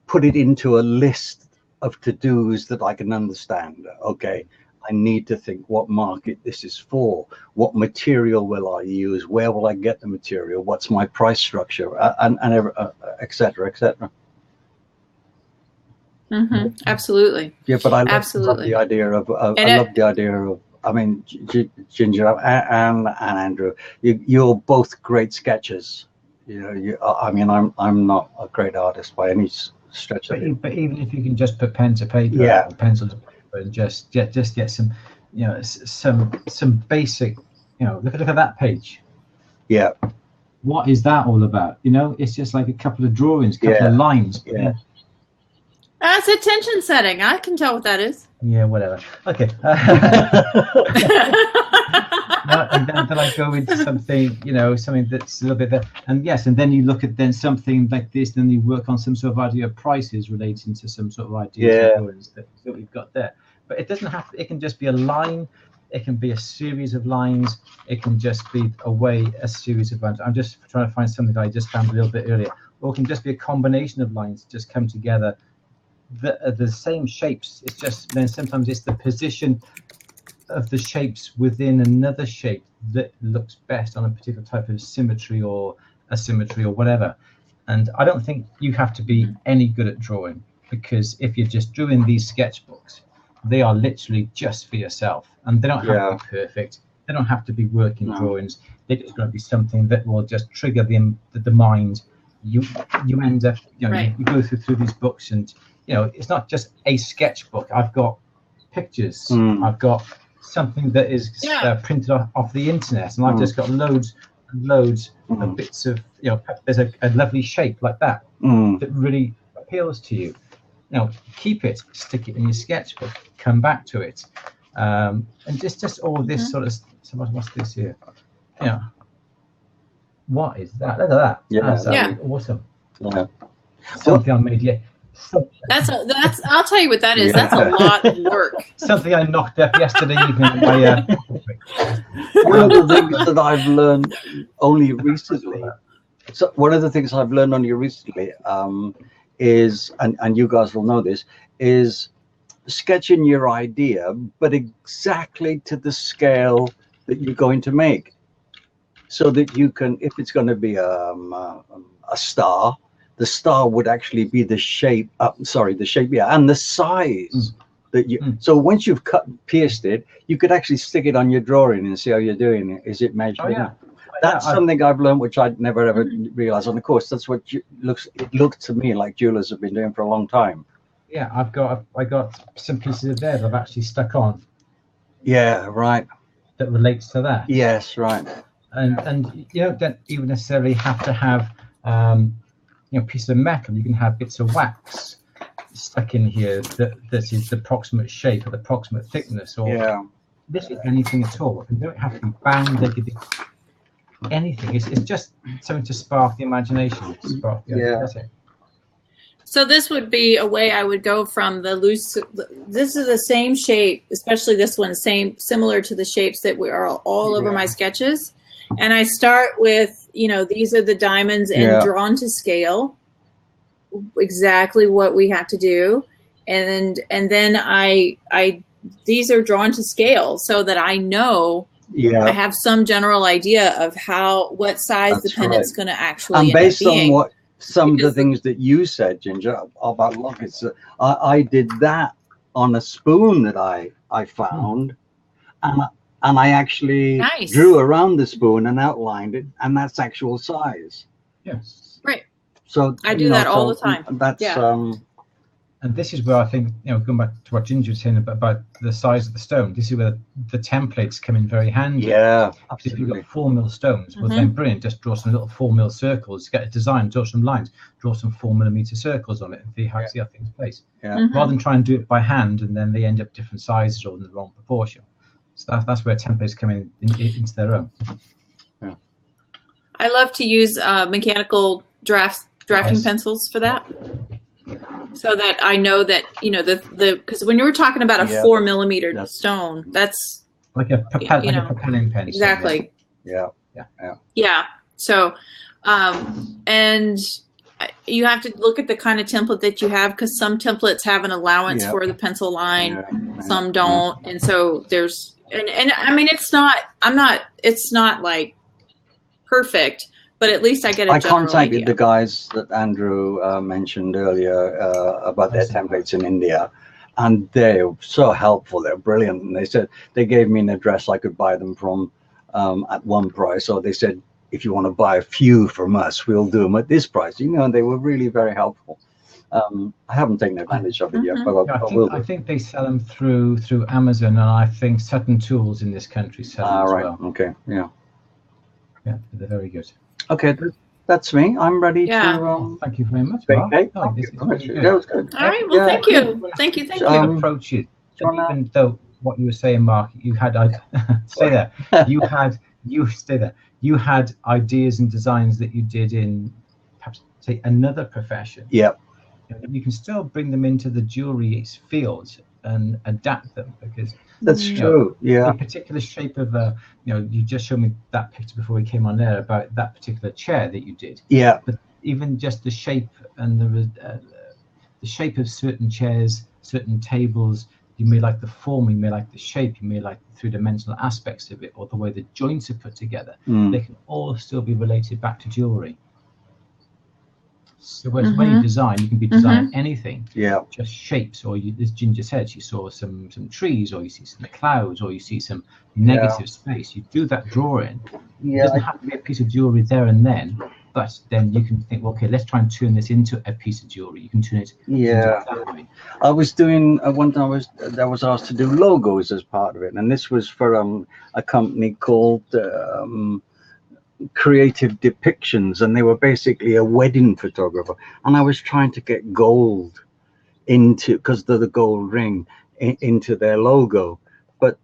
put it into a list of to-dos that I can understand. Okay, I need to think what market this is for, what material will I use, where will I get the material, what's my price structure, and et cetera, et cetera. Mhm. Absolutely. Yeah, but I love Absolutely. the idea of. And I love the idea of. I mean, Ginger and Andrew, you're both great sketchers. You know, I mean, I'm not a great artist by any stretch of it. But even if you can just put pen to paper, Yeah. or pencil to paper, and just get some, you know, some basic, you know, look at that page. Yeah, What is that all about? You know, it's just like a couple of drawings, couple Yeah. of lines. Yeah. that's attention setting. I can tell what that is. Yeah, whatever. Okay. No, and then I go into something, you know, something that's a little bit there. And yes, and then you look at then something like this, then you work on some sort of idea of prices relating to some sort of ideas Yeah. and drawings that we've got there. But it doesn't have to, it can just be a line, it can be a series of lines, it can just be a series of lines. I'm just trying to find something that I just found a little bit earlier. Or it can just be a combination of lines just come together. The same shapes, it's just then sometimes it's the position of the shapes within another shape that looks best on a particular type of symmetry or asymmetry or whatever. And I don't think you have to be any good at drawing, because if you're just drawing these sketchbooks, they are literally just for yourself, and they don't have to be perfect. They don't have to be working drawings. They're just going to be something that will just trigger the mind. You end up, you know, Right. you go through these books, and you know, it's not just a sketchbook. I've got pictures. I've got something that is printed off the internet, and I've just got loads and loads of bits of, you know, there's a lovely shape like that that really appeals to you. Now, keep it, stick it in your sketchbook, come back to it, and just all this sort of. So what's this here? Yeah. What is that? Look at that. Yeah. That's Yeah. awesome. Yeah. Something I made. Yeah. That's I'll tell you what that is. That's a lot of work. Something I knocked up yesterday evening. One of the things that I've learned only recently. So one of the things I've learned only recently is, and you guys will know this, is sketching your idea, but exactly to the scale that you're going to make, so that you can, if it's going to be a star, the star would actually be the shape. The shape, and the size that you. So once you've pierced it, you could actually stick it on your drawing and see how you're doing it. Is it measured? Oh, yeah. That's something I've learned, which I'd never ever realized. And of course, that's what it looked to me like jewelers have been doing for a long time. Yeah, I got some pieces of there that I've actually stuck on. Yeah, right. That relates to that. Yes, right. And you don't even necessarily have to have pieces of metal. You can have bits of wax stuck in here that is the approximate shape or the approximate thickness, or literally anything at all. And they don't have to be bound. They could be anything. It's just something to spark the imagination. Spark the idea. That's it. So this would be a way I would go from the loose. This is the same shape, especially this one, similar to the shapes that are all over my sketches. And I start with, these are the diamonds and drawn to scale, exactly what we have to do. And then I these are drawn to scale so that I know I have some general idea of what size the pendant's going to actually and end based up being. On what some of the things that you said, Ginger, about lockets, I did that on a spoon that I found, and I actually drew around the spoon and outlined it, and that's actual size. Yes. Right. So I do that all the time. That's and this is where I think, going back to what Ginger was saying about the size of the stone, this is where the templates come in very handy. Yeah, absolutely. If you've got 4 mil stones, well, then brilliant. Just draw some little 4 mil circles, get a design, draw some lines, draw some 4 millimeter circles on it, and see how things place. Yeah. Rather than try and do it by hand, and then they end up different sizes or in the wrong proportion. So that's where templates come in into their own. Yeah. I love to use mechanical drafting pencils for that. So that I know that, you know, because when you were talking about a Yeah. 4 millimeter That's- stone, that's Like a propelling You know, pen. exactly. Yeah. Yeah. So, and you have to look at the kind of template that you have, because some templates have an allowance Yeah. for the pencil line, Yeah. some don't. And so there's, and I mean, it's not like perfect, but at least I get a I general contacted idea. the guys that Andrew mentioned earlier about their templates in India, and they're so helpful. They're brilliant. And they said they gave me an address I could buy them from at one price. So they said, if you want to buy a few from us, we'll do them at this price. You know, and they were really very helpful. I haven't taken advantage of it yet, but Yeah, I will. I think they sell them through Amazon, and I think Sutton Tools in this country sell them as Right. well. Okay. Yeah. Yeah, they're very good. Okay. That's me. I'm ready Yeah. to. Thank you very much, Bake Mark. cake. Oh, Thank this you is very much. really good. That was good. All right. Well, Yeah. thank you. Thank you. Thank you. Approach it. Shall I- Even though what you were saying, Mark, you had stay there. You had ideas and designs that you did in perhaps say another profession. Yeah. You can still bring them into the jewelry field and adapt them, because That's Mm. true. Yeah. the particular shape of you just showed me that picture before we came on there about that particular chair that you did. Yeah. But even just the shape and the shape of certain chairs, certain tables, you may like the form, you may like the shape, you may like the three-dimensional aspects of it, or the way the joints are put together. Mm. They can all still be related back to jewelry. So when you design, you can be designing anything, Yeah. just shapes, or as Ginger said, she saw some trees, or you see some clouds, or you see some negative space. You do that drawing. It Yeah. doesn't have to be a piece of jewelry there and then, but then you can think, well, okay, let's try and turn this into a piece of jewelry. You can turn it Yeah. into that way. I was doing one time. I was asked to do logos as part of it, and this was for a company called Creative Depictions, and they were basically a wedding photographer. And I was trying to get gold into, because of the gold ring, into their logo. But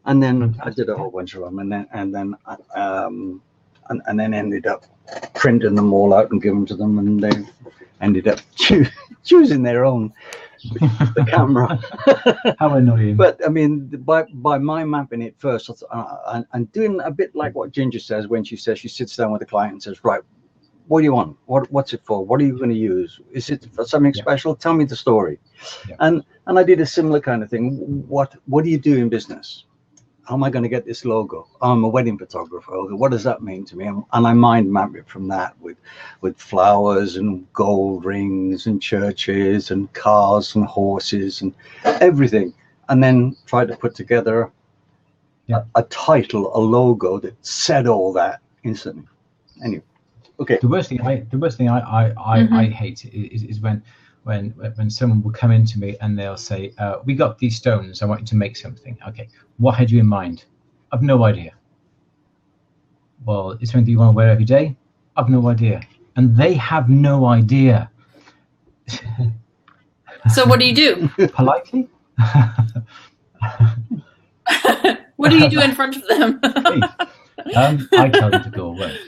and then I did a whole bunch of them, and then ended up printing them all out and giving them to them, and they ended up choosing their own, the camera. How annoying. But I mean, by my mapping it first, and doing a bit like what Ginger says when she says she sits down with the client and says, right, what do you want? What's it for? What are you going to use? Is it for something special? Tell me the story. Yeah. And I did a similar kind of thing. What do you do in business? How am I going to get this logo? I'm a wedding photographer. Okay, what does that mean to me? And I mind map it from that with flowers and gold rings and churches and cars and horses and everything. And then try to put together a title, a logo that said all that instantly. Anyway, okay. The worst thing I hate is when someone will come into me and they'll say, we got these stones, I want you to make something. Okay, what had you in mind? I've no idea. Well, it's something that you want to wear every day? I've no idea. And they have no idea. So what do you do? Politely? What do you do in front of them? I tell them to go away.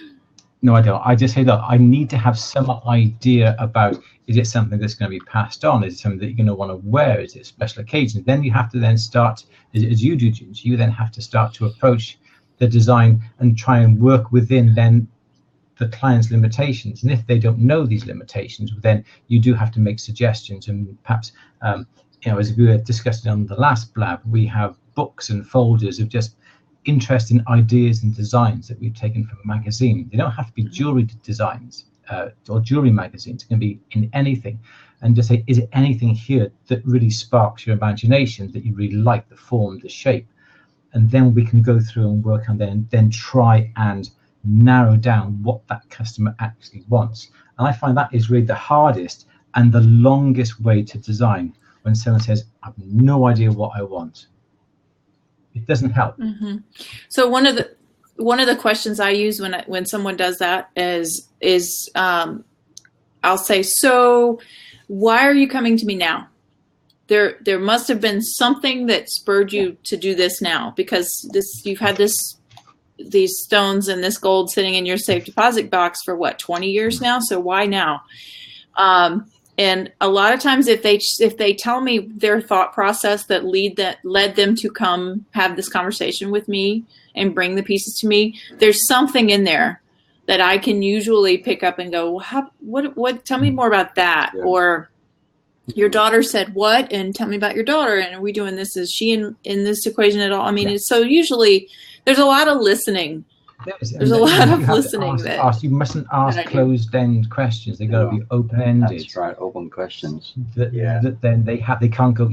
No, I don't. I just say, look, I need to have some idea about, is it something that's going to be passed on? Is it something that you're going to want to wear? Is it a special occasion? Then you have to then start, as you do, Ginger, you then have to start to approach the design and try and work within then the client's limitations. And if they don't know these limitations, then you do have to make suggestions. And perhaps, as we were discussing on the last blab, we have books and folders of just interesting ideas and designs that we've taken from a magazine. They don't have to be jewelry designs or jewelry magazines. It can be in anything. And just say, is it anything here that really sparks your imagination, that you really like, the form, the shape? And then we can go through and work on then try and narrow down what that customer actually wants. And I find that is really the hardest and the longest way to design, when someone says, I have no idea what I want. It doesn't help. Mm-hmm. So one of the questions I use when someone does that is I'll say, so why are you coming to me now? There must have been something that spurred you to do this now, because you've had these stones and this gold sitting in your safe deposit box for what, 20 years now? So why now? And a lot of times if they tell me their thought process that led them to come have this conversation with me and bring the pieces to me, there's something in there that I can usually pick up and go, well, what, tell me more about that. Yeah. Or your daughter said what, and tell me about your daughter. And are we doing this? Is she in this equation at all? I mean, it's so usually there's a lot of listening. There's a lot of listening there. You mustn't ask closed-end questions. They got to be open-ended. That's right, open questions. That then they can't go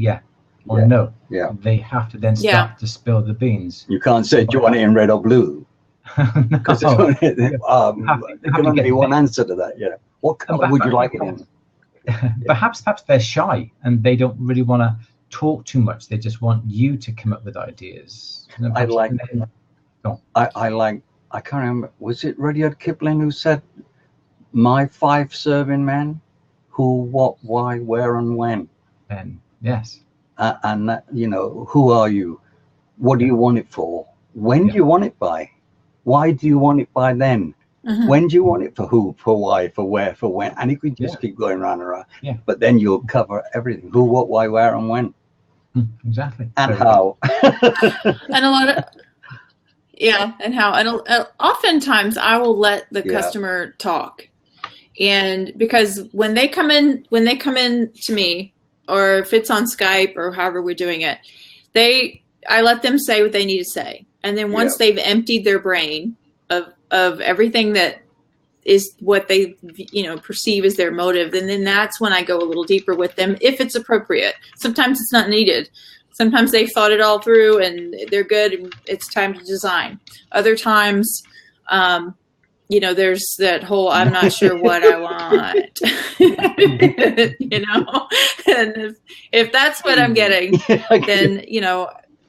or no. Yeah. They have to then start to spill the beans. You can't say, do you want it in red or blue? Because there can only be one answer to that. Yeah. What color would you like it in? Perhaps they're shy and they don't really want to talk too much. They just want you to come up with ideas. I can't remember, was it Rudyard Kipling who said, my 5 serving men, who, what, why, where, and when? And yes. And that, who are you? What do you want it for? When do you want it by? Why do you want it by then? Mm-hmm. When do you want it for who, for why, for where, for when? And you could just keep going round and round. Yeah. But then you'll cover everything. Who, what, why, where, and when. Exactly. And how. And a lot of... Yeah, and how, and oftentimes I will let the customer talk, and because when they come in to me, or if it's on Skype or however we're doing it, I let them say what they need to say, and then once they've emptied their brain of everything that is what they perceive as their motive, and then that's when I go a little deeper with them if it's appropriate. Sometimes it's not needed. Sometimes they've thought it all through and they're good and it's time to design. Other times, there's that whole, I'm not sure what I want, and if that's what I'm getting, then,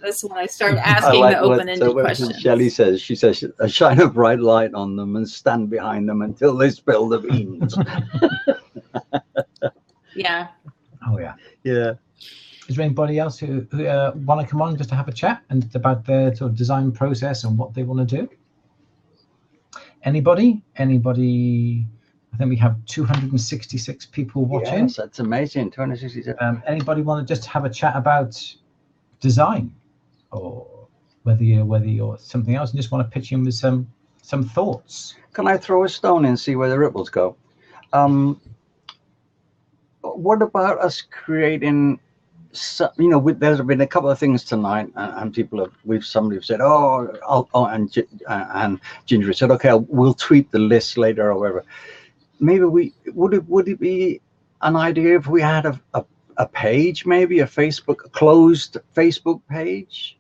that's when I start asking the open-ended questions. Shelley says, she says, shine a bright light on them and stand behind them until they spill the beans. Yeah. Oh, yeah. Yeah. Is there anybody else who want to come on just to have a chat and about their sort of design process and what they want to do? Anybody? I think we have 266 people watching. Yes, that's amazing. 266. Anybody want to just have a chat about design, or whether you're something else and just want to pitch in with some thoughts? Can I throw a stone and see where the ripples go? What about us creating? So, there's been a couple of things tonight, and somebody have said, and Ginger said, okay, we'll tweet the list later or whatever. Maybe would it be an idea if we had a page, maybe a closed Facebook page?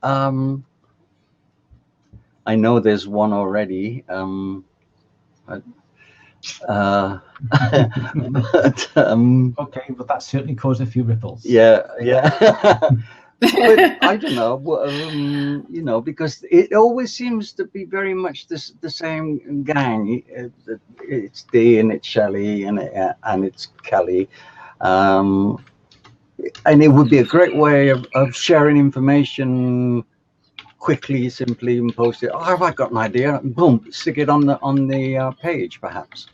I know there's one already. Okay, but that certainly caused a few ripples. Yeah. But I don't know, because it always seems to be very much the same gang. It's Dee and it's Shelley and it's Kelly, and it would be a great way of sharing information quickly, simply, and post it. Oh, have I got an idea? Boom, stick it on the page, perhaps.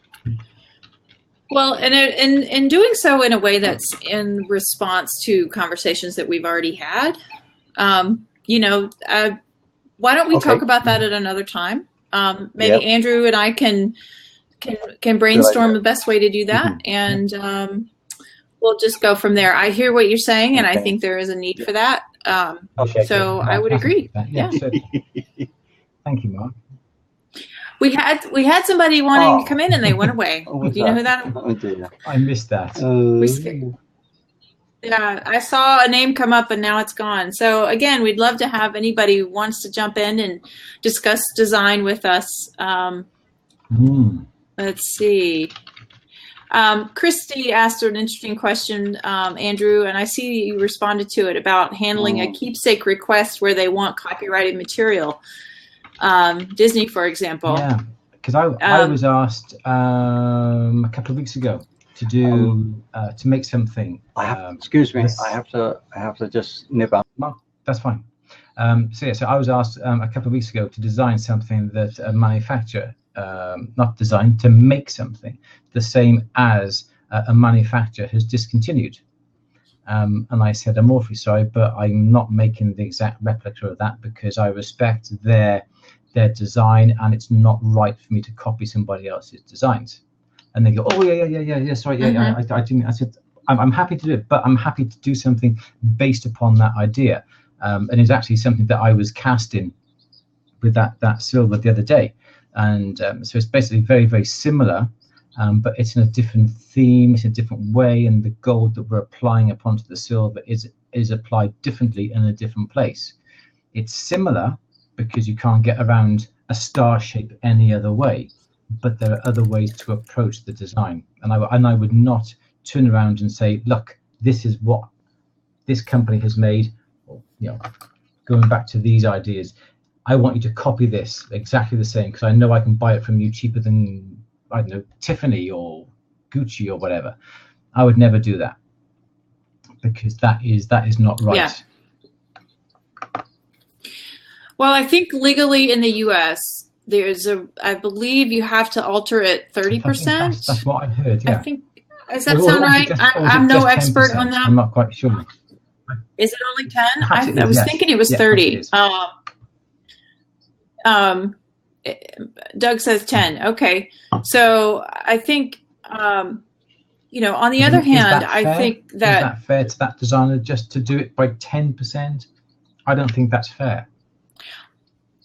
Well, and in doing so in a way that's in response to conversations that we've already had, why don't we talk about that at another time? Maybe Andrew and I can brainstorm the best way to do that, and we'll just go from there. I hear what you're saying, and I think there is a need for that. So I would agree. Yeah. So, thank you, Mark. We had somebody wanting to come in and they went away. Do you know who that is? Oh, dear. I missed that. Yeah, I saw a name come up and now it's gone. So again, we'd love to have anybody who wants to jump in and discuss design with us. Let's see. Christy asked an interesting question, Andrew, and I see you responded to it about handling a keepsake request where they want copyrighted material. Disney, for example. Yeah, because I was asked a couple of weeks ago to do to make something. Excuse me, I have to just nip out. No, that's fine. So I was asked a couple of weeks ago to design something that a manufacturer, not design, to make something the same as a manufacturer has discontinued. And I said, I'm awfully sorry, but I'm not making the exact replica of that because I respect their design, and it's not right for me to copy somebody else's designs. And they go, oh yeah, sorry, yeah, I didn't. I said, I'm happy to do it, but I'm happy to do something based upon that idea. And it's actually something that I was casting with that silver the other day. And so it's basically very, very similar, but it's in a different theme, it's a different way, and the gold that we're applying upon the silver is applied differently in a different place. It's similar because you can't get around a star shape any other way, but there are other ways to approach the design. And I would not turn around and say, look, this is what this company has made, or, going back to these ideas, I want you to copy this exactly the same because I know I can buy it from you cheaper than, I don't know, Tiffany or Gucci or whatever. I would never do that because that is not right. Yeah. Well, I think legally in the U.S., I believe you have to alter it 30%. That's what I've heard. Yeah. I think, does that sound right? I'm no expert on that. I'm not quite sure. Is it only 10? I was thinking it was 30. Doug says 10. Okay. So I think, on the other hand, I think that... Is that fair to that designer just to do it by 10%? I don't think that's fair.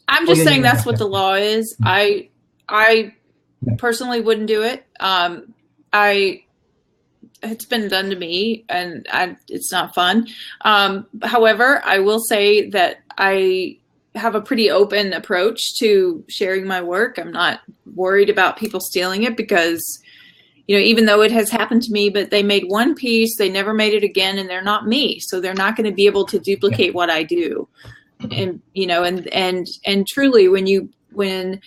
I'm just saying that's what the law is. I personally wouldn't do it. It's been done to me, and it's not fun. However, I will say that I have a pretty open approach to sharing my work. I'm not worried about people stealing it because, even though it has happened to me, but they made one piece, they never made it again, and they're not me. So they're not going to be able to duplicate what I do. And, and truly when you were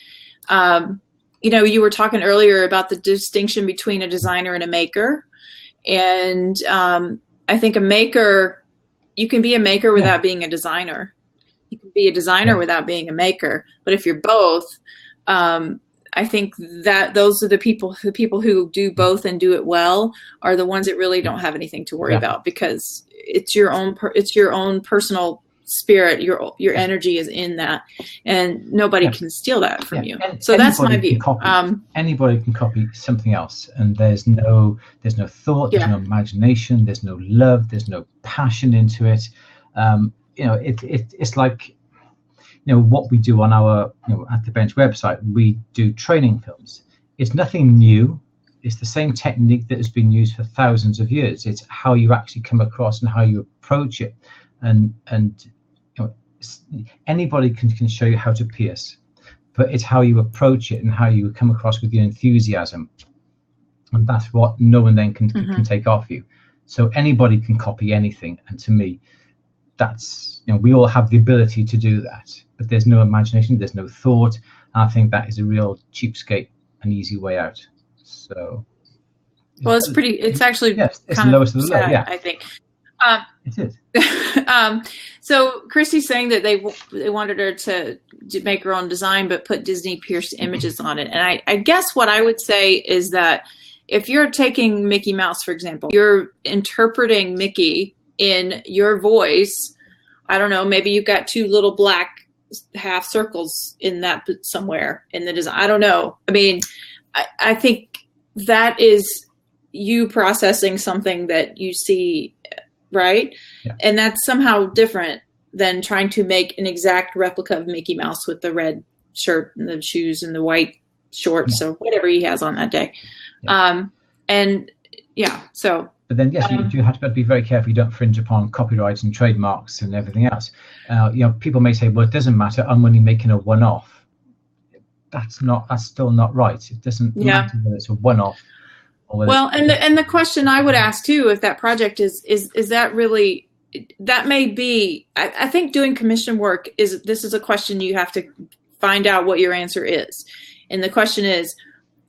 talking earlier about the distinction between a designer and a maker. And I think a maker, you can be a maker without being a designer. You can be a designer without being a maker. But if you're both, I think that those are the people who do both and do it well are the ones that really don't have anything to worry about because it's your own personal spirit. Your energy is in that, and nobody can steal that from you. So that's my view. Anybody can copy something else, and there's no thought, there's no imagination, there's no love, there's no passion into it. It's like what we do on our at the Bench website. We do training films. It's nothing new. It's the same technique that has been used for thousands of years. It's how you actually come across and how you approach it, and anybody can show you how to pierce, but it's how you approach it and how you come across with your enthusiasm, and that's what no one then can take off you. So anybody can copy anything, and to me, that's we all have the ability to do that, but there's no imagination, there's no thought, and I think that is a real cheapskate and easy way out. So it's actually it's the lowest of the low. I think it is. So Christy's saying that they wanted her to make her own design, but put Disney pierced images on it. And I guess what I would say is that if you're taking Mickey Mouse, for example, you're interpreting Mickey in your voice. I don't know, maybe you've got two little black half circles in that somewhere in the design. I don't know. I mean, I think that is you processing something that you see, right? Yeah. And that's somehow different than trying to make an exact replica of Mickey Mouse with the red shirt and the shoes and the white shorts or whatever he has on that day. So. But then, yes, you have to be very careful you don't infringe upon copyrights and trademarks and everything else. People may say, well, it doesn't matter. I'm only making a one-off. That's still not right. It doesn't matter whether it's a one-off. Well, and the question I would ask too, if that project is that really, that may be, I think doing commission work this is a question you have to find out what your answer is. And the question is,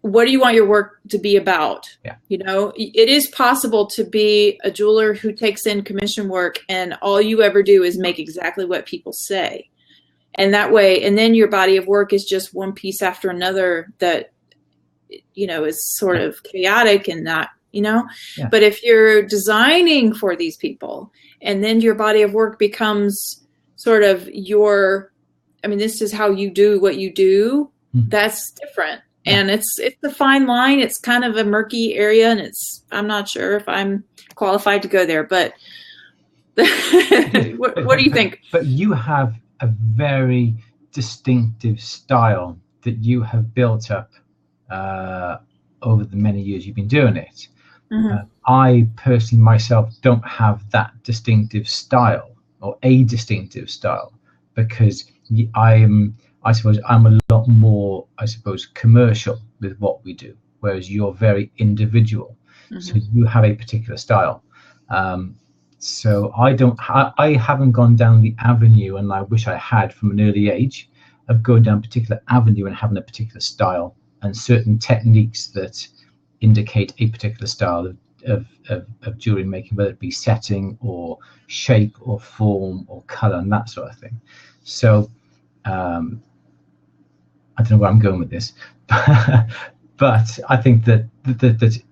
what do you want your work to be about? Yeah. It is possible to be a jeweler who takes in commission work and all you ever do is make exactly what people say. And that way, and then your body of work is just one piece after another that, is sort of chaotic and not you know? Yeah. But if you're designing for these people and then your body of work becomes sort of this is how you do what you do, that's different. Yeah. And it's a fine line. It's kind of a murky area, and I'm not sure if I'm qualified to go there, but what do you think? But you have a very distinctive style that you have built up over the many years you've been doing it. Mm-hmm. I personally myself don't have that distinctive style, or a distinctive style, because I'm a lot more, commercial with what we do, whereas you're very individual. Mm-hmm. So you have a particular style. So I haven't gone down the avenue, and I wish I had from an early age, of going down a particular avenue and having a particular style and certain techniques that indicate a particular style of jewelry making, whether it be setting or shape or form or color and that sort of thing. So I don't know where I'm going with this, but I think that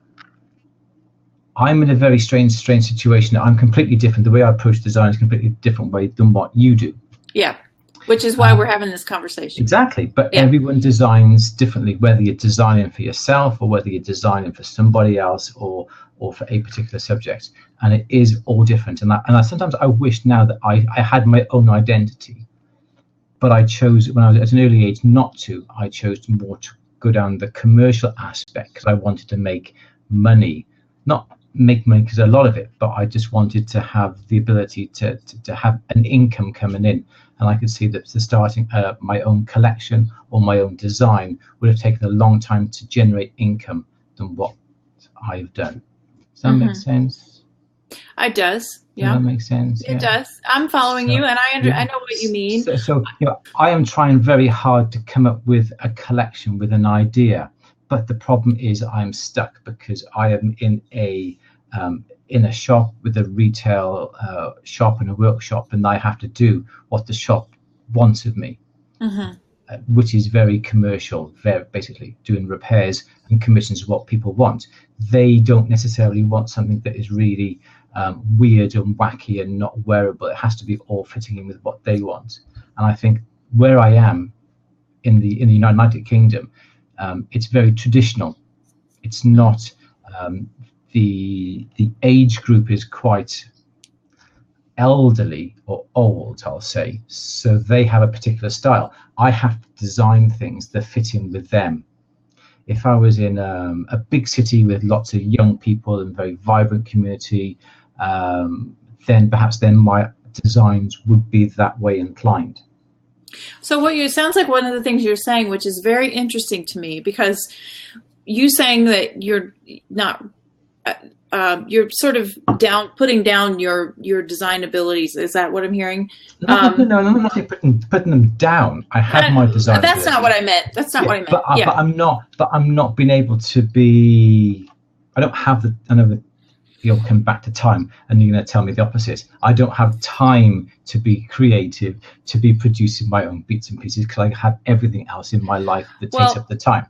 I'm in a very strange situation. I'm completely different. The way I approach design is a completely different way than what you do. Yeah, which is why we're having this conversation. Exactly, but everyone designs differently, whether you're designing for yourself or whether you're designing for somebody else or for a particular subject, and it is all different. And I sometimes I wish now that I had my own identity, but I chose when I was at an early age not to. I chose more to go down the commercial aspect because I wanted to make money, not make money because a lot of it, but I just wanted to have the ability to have an income coming in. And I could see that starting my own collection or my own design would have taken a long time to generate income than what I've done. Does that make sense? It does. Yeah. Does that make sense? It does. I'm following you, and I know what you mean. So I am trying very hard to come up with a collection, with an idea, but the problem is I'm stuck because I am in a shop with a retail shop and a workshop, and I have to do what the shop wants of me, which is very commercial, very basically doing repairs and commissions what people want. They don't necessarily want something that is really weird and wacky and not wearable. It has to be all fitting in with what they want. And I think where I am in the United Kingdom, it's very traditional. It's not the age group is quite elderly or old, I'll say. So they have a particular style. I have to design things that fit in with them. If I was in a big city with lots of young people and very vibrant community, then perhaps my designs would be that way inclined. So sounds like one of the things you're saying, which is very interesting to me, because you saying that you're not, you're sort of putting down your design abilities. Is that what I'm hearing? No, I'm not putting them down. I have my design. That's not what I meant. That's not what I meant. But I'm not being able to be. I don't have I know you'll come back to time, and you're going to tell me the opposite. I don't have time to be creative, to be producing my own bits and pieces, because I have everything else in my life that takes up the time.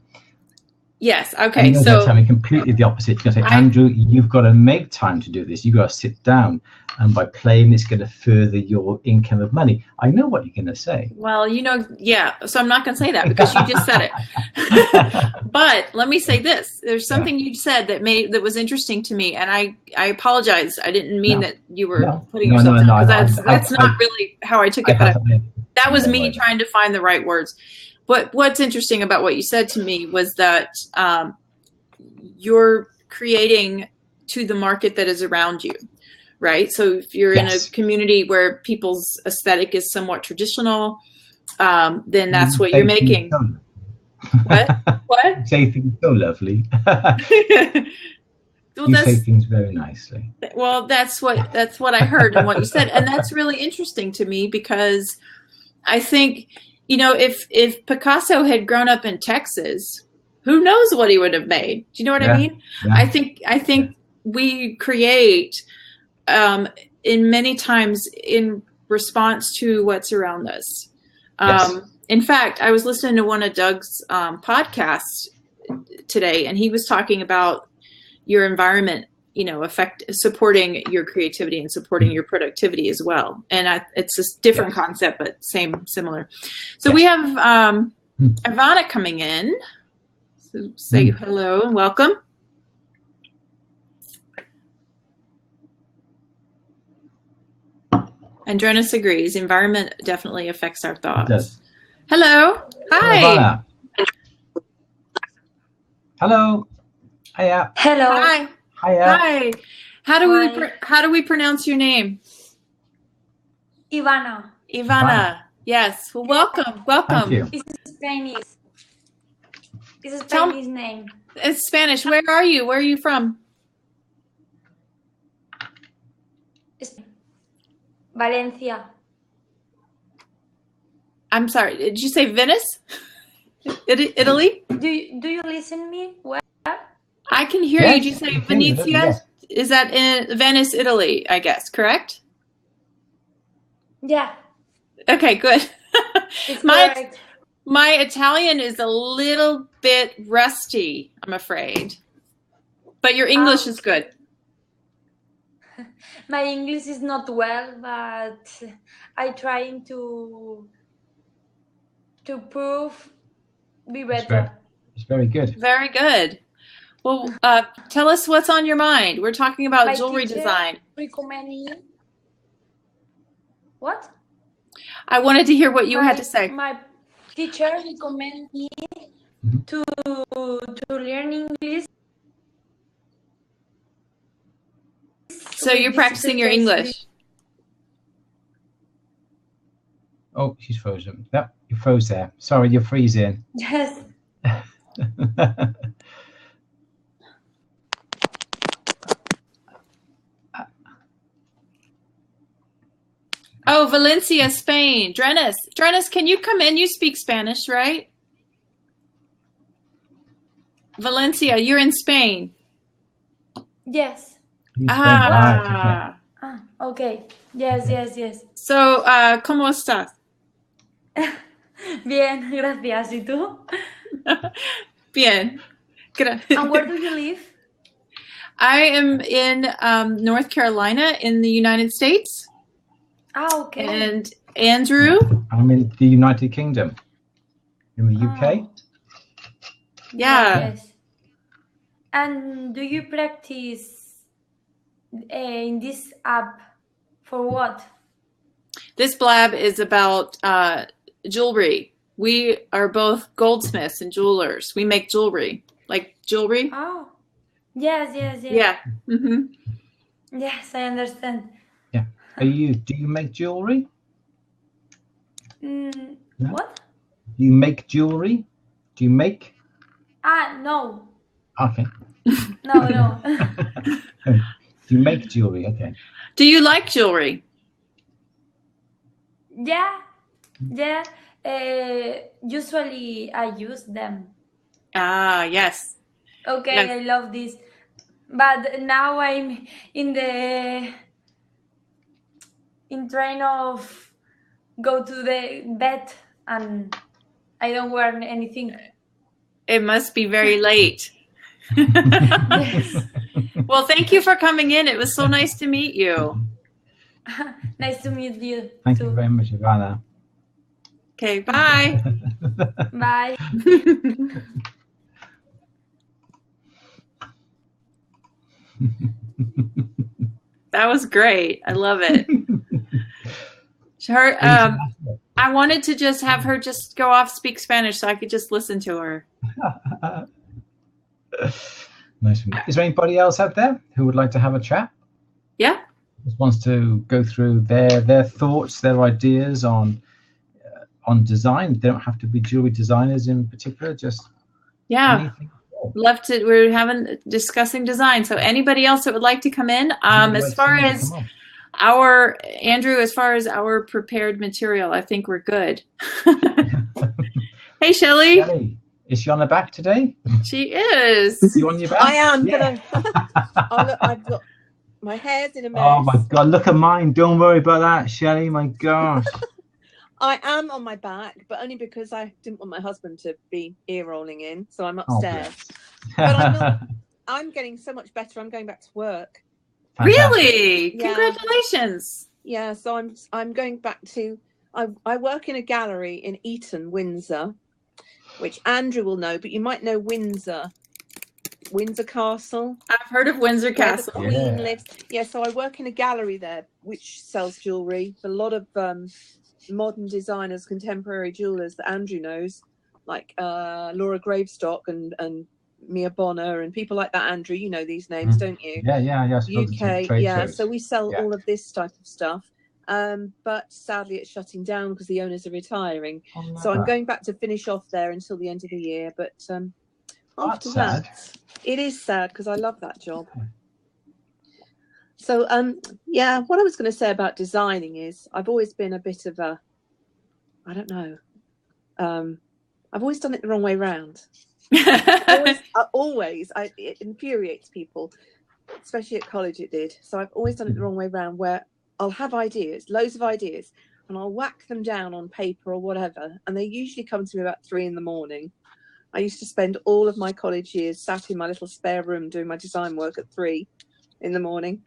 Yes. Okay. So you're telling me completely the opposite. You're going to say, Andrew, you've got to make time to do this. You've got to sit down, and by playing, it's going to further your income of money. I know what you're going to say. Well, so I'm not going to say that because you just said it. But let me say this: there's something you said that was interesting to me, and I apologize. I didn't mean that you were putting yourself down, because that's not really how I took it. But that was me trying to find the right words. But what's interesting about what you said to me was that you're creating to the market that is around you, right? So if you're in a community where people's aesthetic is somewhat traditional, then that's what you're making. What? You say things so lovely. You say things very nicely. Well, that's what I heard in what you said, and that's really interesting to me, because I think, if Picasso had grown up in Texas, who knows what he would have made? Do you know what I mean? Yeah. I think we create in many times in response to what's around us. In fact, I was listening to one of Doug's podcasts today, and he was talking about, your environment, supporting your creativity and supporting your productivity as well. And it's a different concept, but similar. So we have Ivana coming in. So say hello and welcome. And Dronis agrees. Environment definitely affects our thoughts. It does. Hello. Hi. Ivana. Hello. Hiya. Hello. Hi. Hiya. Hi. How do we pronounce your name? Ivana. Ivana. Yes. Well, welcome. Thank you. It's Spanish. It's a Tell- Spanish name. It's Spanish. Where are you? Where are you from? Valencia. I'm sorry. Did you say Venice? Italy? Do you listen me? Well, I can hear Yes, you. Did you say I can hear you. Venezia? Yes. Is that in Venice, Italy, I guess, correct? yeah, Okay, good. it's My- correct. My Italian is a little bit rusty, I'm afraid. But your English is good. My English is not well, but I trying to prove be better. It's very good. Very good. Well, tell us what's on your mind. We're talking about My jewelry teacher design. recommend me. What? I wanted to hear what you had to say. My teacher recommend me to learn English. So you're practicing your English. Oh, she's frozen. Yep, you froze there. Sorry, you're freezing. Yes. Oh, Valencia, Spain. Drenis, can you come in? You speak Spanish, right? Valencia, you're in Spain. Yes. Right, Ah, okay. Yes. So, ¿cómo estás? Bien, gracias. ¿Y tú? Bien. And where do you live? I am in North Carolina in the United States. Ah, okay. And Andrew? I'm in the United Kingdom. In the UK. Oh, Yeah. yes. And do you practice in this app for what? This blab is about jewelry. We are both goldsmiths and jewelers. We make jewelry. Like jewelry? Oh, yes. Yeah. Mm-hmm. Yes, I understand. Do you make jewelry? No? What? Do you make jewelry? Do you make? No. Okay. No. Do you make jewelry? Okay. Do you like jewelry? Yeah. Usually I use them. Ah, yes. Okay, Yes. I love this. But now I'm in train of go to the bed and I don't wear anything. It must be very late. Yes. Well, thank you for coming in. It was so nice to meet you. Nice to meet you Thank too. you very much, Ivana. Okay, bye. Bye. That was great. I love it. Her, I wanted to just have her just go off speak Spanish so I could just listen to her. Nice. Is there anybody else out there who would like to have a chat? Yeah. Just wants to go through their thoughts, their ideas on design. They don't have to be jewelry designers in particular. Just Yeah. anything. Love to. We're discussing design. So anybody else that would like to come in, as far as as far as our prepared material, I think we're good. Hey, Shelley. Shelley, is she on the back today? She is. You on your back? I am, Yeah. but I've got my hair's in a mess. Oh my God! Look at mine. Don't worry about that, Shelley. My gosh. I am on my back, but only because I didn't want my husband to be ear rolling in, so I'm Oh, upstairs. bless. But I'm getting so much better. I'm going back to work. Fantastic. Really? Yeah. Congratulations. Yeah, so I'm going back to. I work in a gallery in Eton, Windsor, which Andrew will know, but you might know Windsor Castle. I've heard of Windsor Where the Castle. Queen Yeah. lives. Yeah, so I work in a gallery there, which sells jewellery. A lot of modern designers, contemporary jewellers that Andrew knows, like Laura Gravestock and Mia Bonner and people like that. Andrew, you know these names, don't you? Yeah. I suppose it's UK, trade yeah. shows. So we sell Yeah. all of this type of stuff. But sadly, it's shutting down because the owners are retiring. So I'm going back to finish off there until the end of the year. But after That's that, it is sad because I love that job. So yeah, what I was going to say about designing is I've always been a bit of a, I don't know, I've always done it the wrong way round. It infuriates people, especially at college it did. So I've always done it the wrong way round, where I'll have ideas, loads of ideas, and I'll whack them down on paper or whatever, and they usually come to me about 3 a.m. I used to spend all of my college years sat in my little spare room doing my design work at 3 a.m.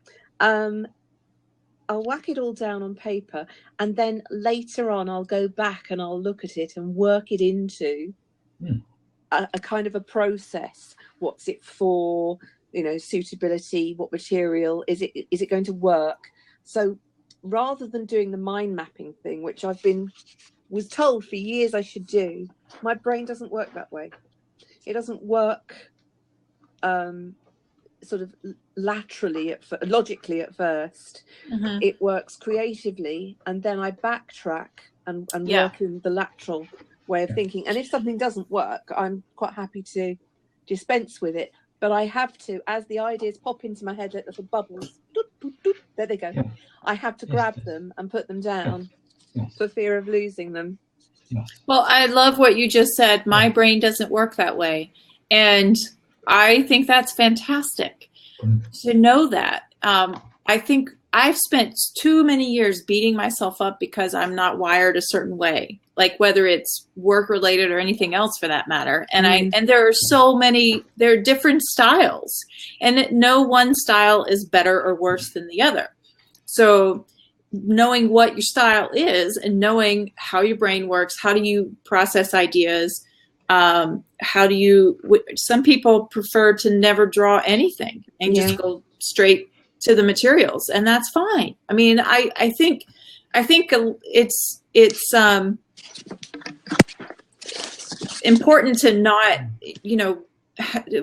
I'll whack it all down on paper, and then later on I'll go back and I'll look at it and work it into a kind of a process. What's it for? You know, suitability, what material, is it going to work? So rather than doing the mind mapping thing, which was told for years I should do, my brain doesn't work that way. It doesn't work sort of laterally, logically at first. Mhm. It works creatively, and then I backtrack and Yeah. work in the lateral way of thinking. And if something doesn't work, I'm quite happy to dispense with it. But I have to, as the ideas pop into my head like little bubbles, doot, doot, doot, there they go. Yeah. I have to grab them and put them down Yes. for fear of losing them. Well, I love what you just said. My brain doesn't work that way. And I think that's fantastic to know that. I think I've spent too many years beating myself up because I'm not wired a certain way, like whether it's work related or anything else for that matter. And there are there are different styles, and no one style is better or worse than the other. So knowing what your style is and knowing how your brain works, how do you process ideas? Some people prefer to never draw anything and just go straight to the materials, and that's fine. I mean, I think it's important to not,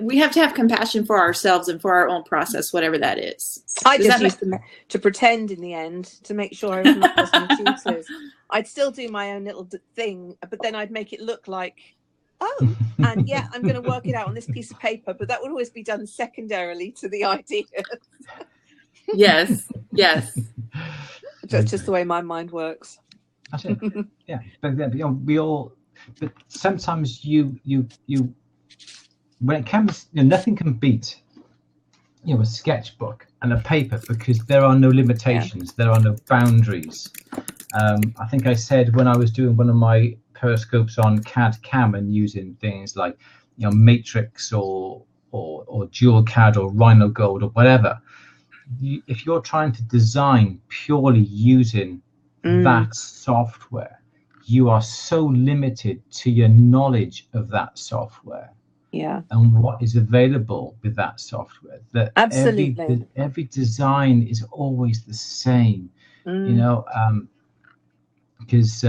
we have to have compassion for ourselves and for our own process, whatever that is. I Does just that used to pretend in the end to make sure I was not crossing the tutors. I'd still do my own little thing, but then I'd make it look like, oh, and yeah, I'm going to work it out on this piece of paper, but that would always be done secondarily to the idea. Yes. That's just the way my mind works. That's it. Yeah, but but sometimes you when it comes, nothing can beat a sketchbook and a paper, because there are no limitations, there are no boundaries. I think I said when I was doing one of my periscopes on CAD CAM and using things like Matrix or Dual CAD or Rhino Gold or whatever, if you're trying to design purely using that software, you are so limited to your knowledge of that software and what is available with that software, that absolutely every design is always the same. Because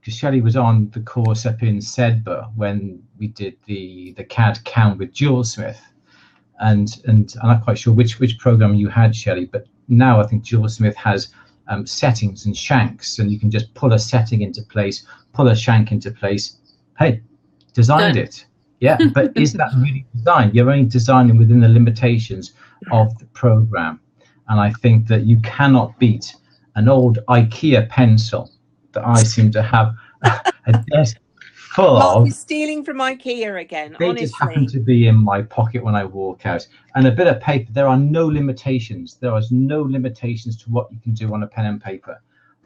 Shelley was on the course up in Sedbergh when we did the CAD CAM with Jewelsmith, and I'm not quite sure which program you had, Shelley, but now I think Jewelsmith has settings and shanks, and you can just pull a setting into place, pull a shank into place. Hey, designed it. Yeah, but is that really design? You're only designing within the limitations of the program. And I think that you cannot beat an old IKEA pencil that I seem to have a desk full Mark of. is stealing from IKEA again, They honestly. just happen to be in my pocket when I walk out. And a bit of paper, there are no limitations. There is no limitations to what you can do on a pen and paper.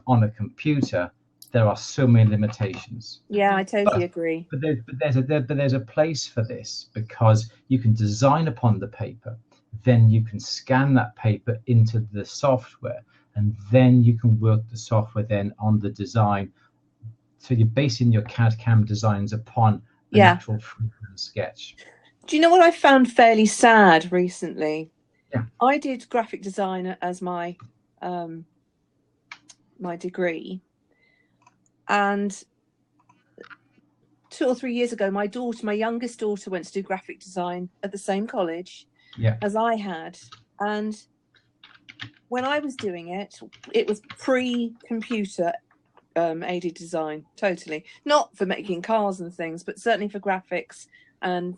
On a computer, there are so many limitations. Yeah, I totally agree. But there's a place for this, because you can design upon the paper, then you can scan that paper into the software, and then you can work the software then on the design. So you're basing your CAD/CAM designs upon an actual freehand sketch. Do you know what I found fairly sad recently? Yeah. I did graphic design as my my degree, and 2 or 3 years ago, my youngest daughter, went to do graphic design at the same college as I had, and when I was doing it, it was pre-computer aided design, totally. Not for making cars and things, but certainly for graphics and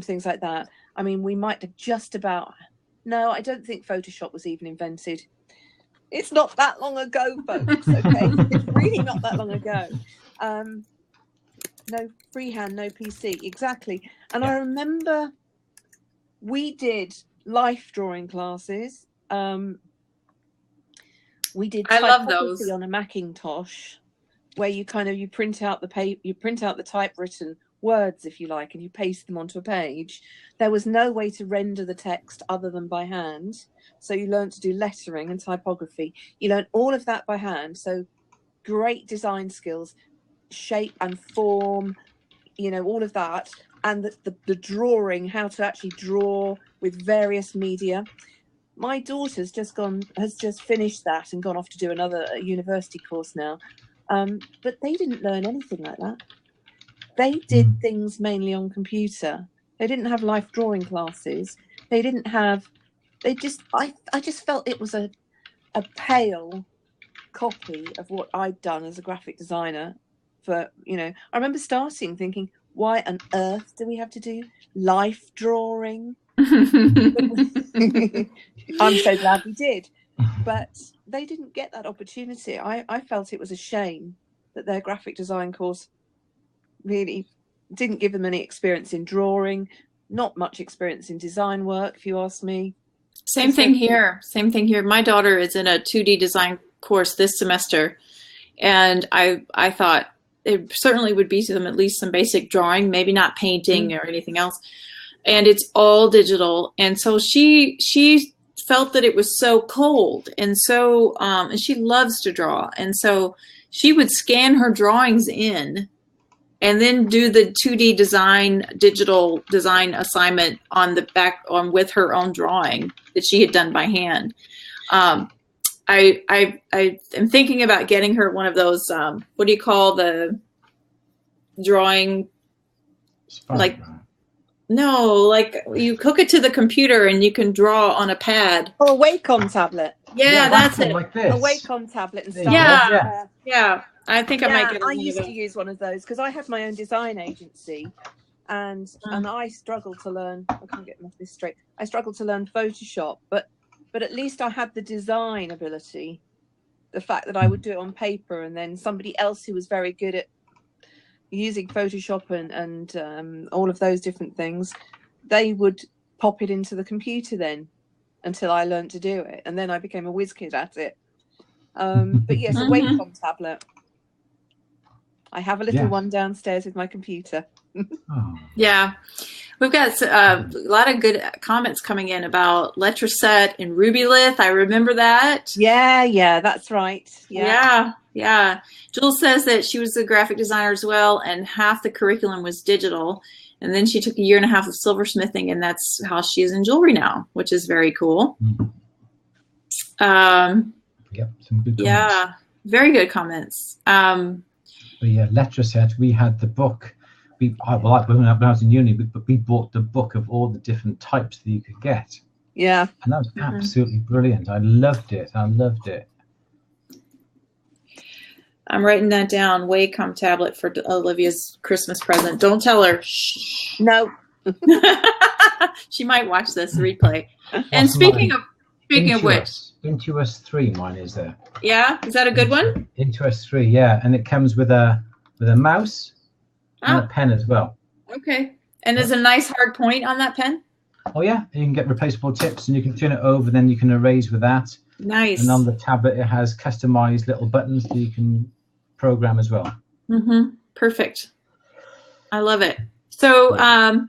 things like that. I mean, we might have just about... No, I don't think Photoshop was even invented. It's not that long ago, folks, okay? It's really not that long ago. No freehand, no PC, exactly. And I remember we did life drawing classes. We did I love those on a Macintosh, where you print out the paper, you print out the typewritten words, if you like, and you paste them onto a page. There was no way to render the text other than by hand, so you learned to do lettering and typography. You learned all of that by hand, so great design skills, shape and form, all of that, and the drawing, how to actually draw with various media. My daughter's has just finished that and gone off to do another university course now. But they didn't learn anything like that. They did things mainly on computer. They didn't have life drawing classes. I just felt it was a pale copy of what I'd done as a graphic designer. I remember starting thinking, why on earth do we have to do life drawing? I'm so glad we did, but they didn't get that opportunity. I felt it was a shame that their graphic design course really didn't give them any experience in drawing, not much experience in design work, if you ask me. Same thing here. My daughter is in a 2D design course this semester, and I thought it certainly would be to them at least some basic drawing, maybe not painting or anything else. And it's all digital. And so she felt that it was so cold, and so and she loves to draw. And so she would scan her drawings in and then do the 2D digital design assignment on the back with her own drawing that she had done by hand. I am thinking about getting her one of those, what do you call the drawing? Like you hook it to the computer and you can draw on a pad. Oh, a Wacom tablet. Yeah, that's it. Like this. A Wacom tablet and stuff. Yeah. I think I might get. I used to use one of those because I have my own design agency, and I struggle to learn. I can't get this straight. I struggle to learn Photoshop, but at least I had the design ability. The fact that I would do it on paper, and then somebody else who was very good at using Photoshop and all of those different things, they would pop it into the computer then until I learned to do it, and then I became a whiz kid at it. But yes, a Wacom tablet. I have a little one downstairs with my computer. Yeah, we've got a lot of good comments coming in about Letraset and Rubylith. I remember that. Yeah, that's right. Yeah. Jules says that she was a graphic designer as well, and half the curriculum was digital. And then she took a year and a half of silversmithing, and that's how she is in jewelry now, which is very cool. Some good comments. Yeah, very good comments. But yeah, Letraset, we had the book. When I was in uni, but we bought the book of all the different types that you could get. Yeah. And that was absolutely brilliant. I loved it. I'm writing that down. Wacom tablet for Olivia's Christmas present. Don't tell her. Shh. No. She might watch this replay. And speaking of which, Intuos 3, mine is there. Yeah, is that a good one? Intuos 3, yeah, and it comes with a mouse and a pen as well. Okay, and there's a nice hard point on that pen. Oh yeah, you can get replaceable tips, and you can turn it over, then you can erase with that. Nice. And on the tablet, it has customized little buttons that you can program as well. Mm-hmm. Perfect. I love it. So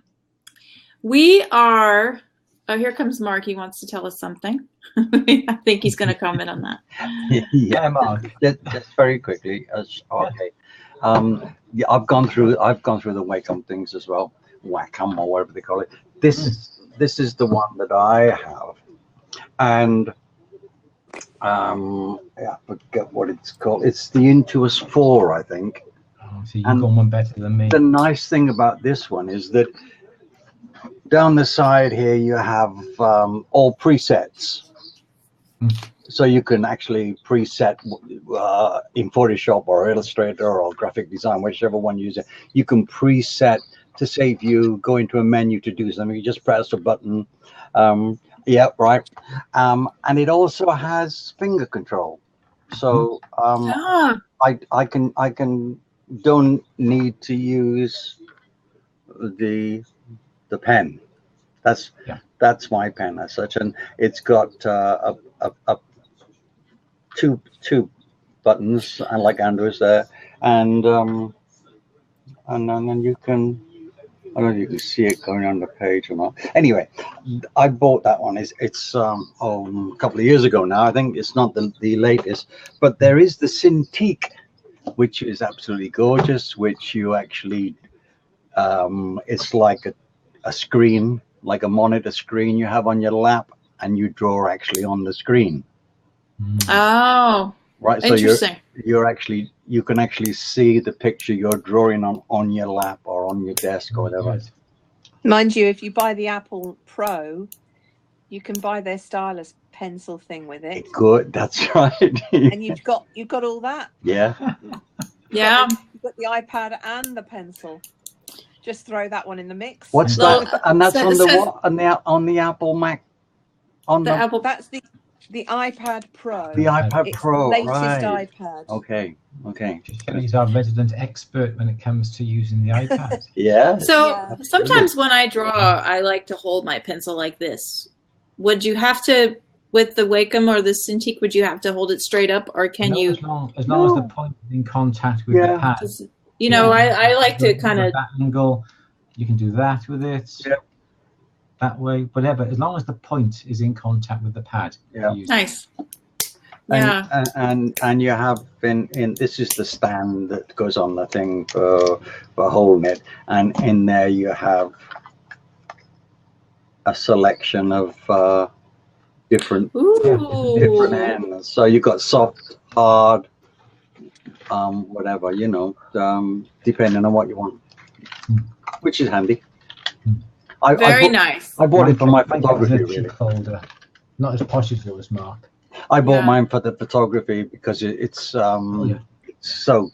we are. Oh, here comes Mark. He wants to tell us something. I think he's going to comment on that. Yeah, Mark. Just very quickly. Okay. Yeah, I've gone through the Wacom things as well, Wacom or whatever they call it. This is the one that I have, and I forget what it's called. It's the Intuos 4, I think. Oh, so you've got one better than me. The nice thing about this one is that down the side here you have all presets. So you can actually preset in Photoshop or Illustrator or graphic design, whichever one you use it. You can preset to say if you go into a menu to do something, you just press a button. Yeah, right. And it also has finger control. So I don't need to use the pen. That's my pen as such, and it's got two buttons, and like Andrew's there, and then you can. I don't know if you can see it going on the page or not. Anyway, I bought that one. It's a couple of years ago now. I think it's not the latest, but there is the Cintiq, which is absolutely gorgeous. Which you actually, it's like a screen, like a monitor screen you have on your lap, and you draw actually on the screen. Oh, right. Interesting. So you can actually see the picture you're drawing on your lap or on your desk or whatever. Mind you, if you buy the Apple Pro, you can buy their stylus pencil thing with it. Good, that's right. And you've got all that. Yeah. Yeah. You've got the iPad and the pencil. Just throw that one in the mix. What's that? And that's on the what? On the Apple Mac. On the Apple. That's the iPad Pro. The iPad it's Pro. The latest right. iPad. Okay. He's our resident expert when it comes to using the iPad. Yeah. So sometimes when I draw, I like to hold my pencil like this. Would you have to, with the Wacom or the Cintiq, would you have to hold it straight up, or can you? As long as the point is in contact with the pad. You know, I like to kind of that angle. You can do that with it. Yeah. That way, whatever. As long as the point is in contact with the pad. Yeah. Nice. And, and you have in this is the stand that goes on the thing for holding it, and in there you have a selection of different ends. So you've got soft, hard, whatever, depending on what you want, which is handy. Very nice. I bought it for my photography, really. Folder. Not as posh as yours, Mark. I bought mine for the photography because it's so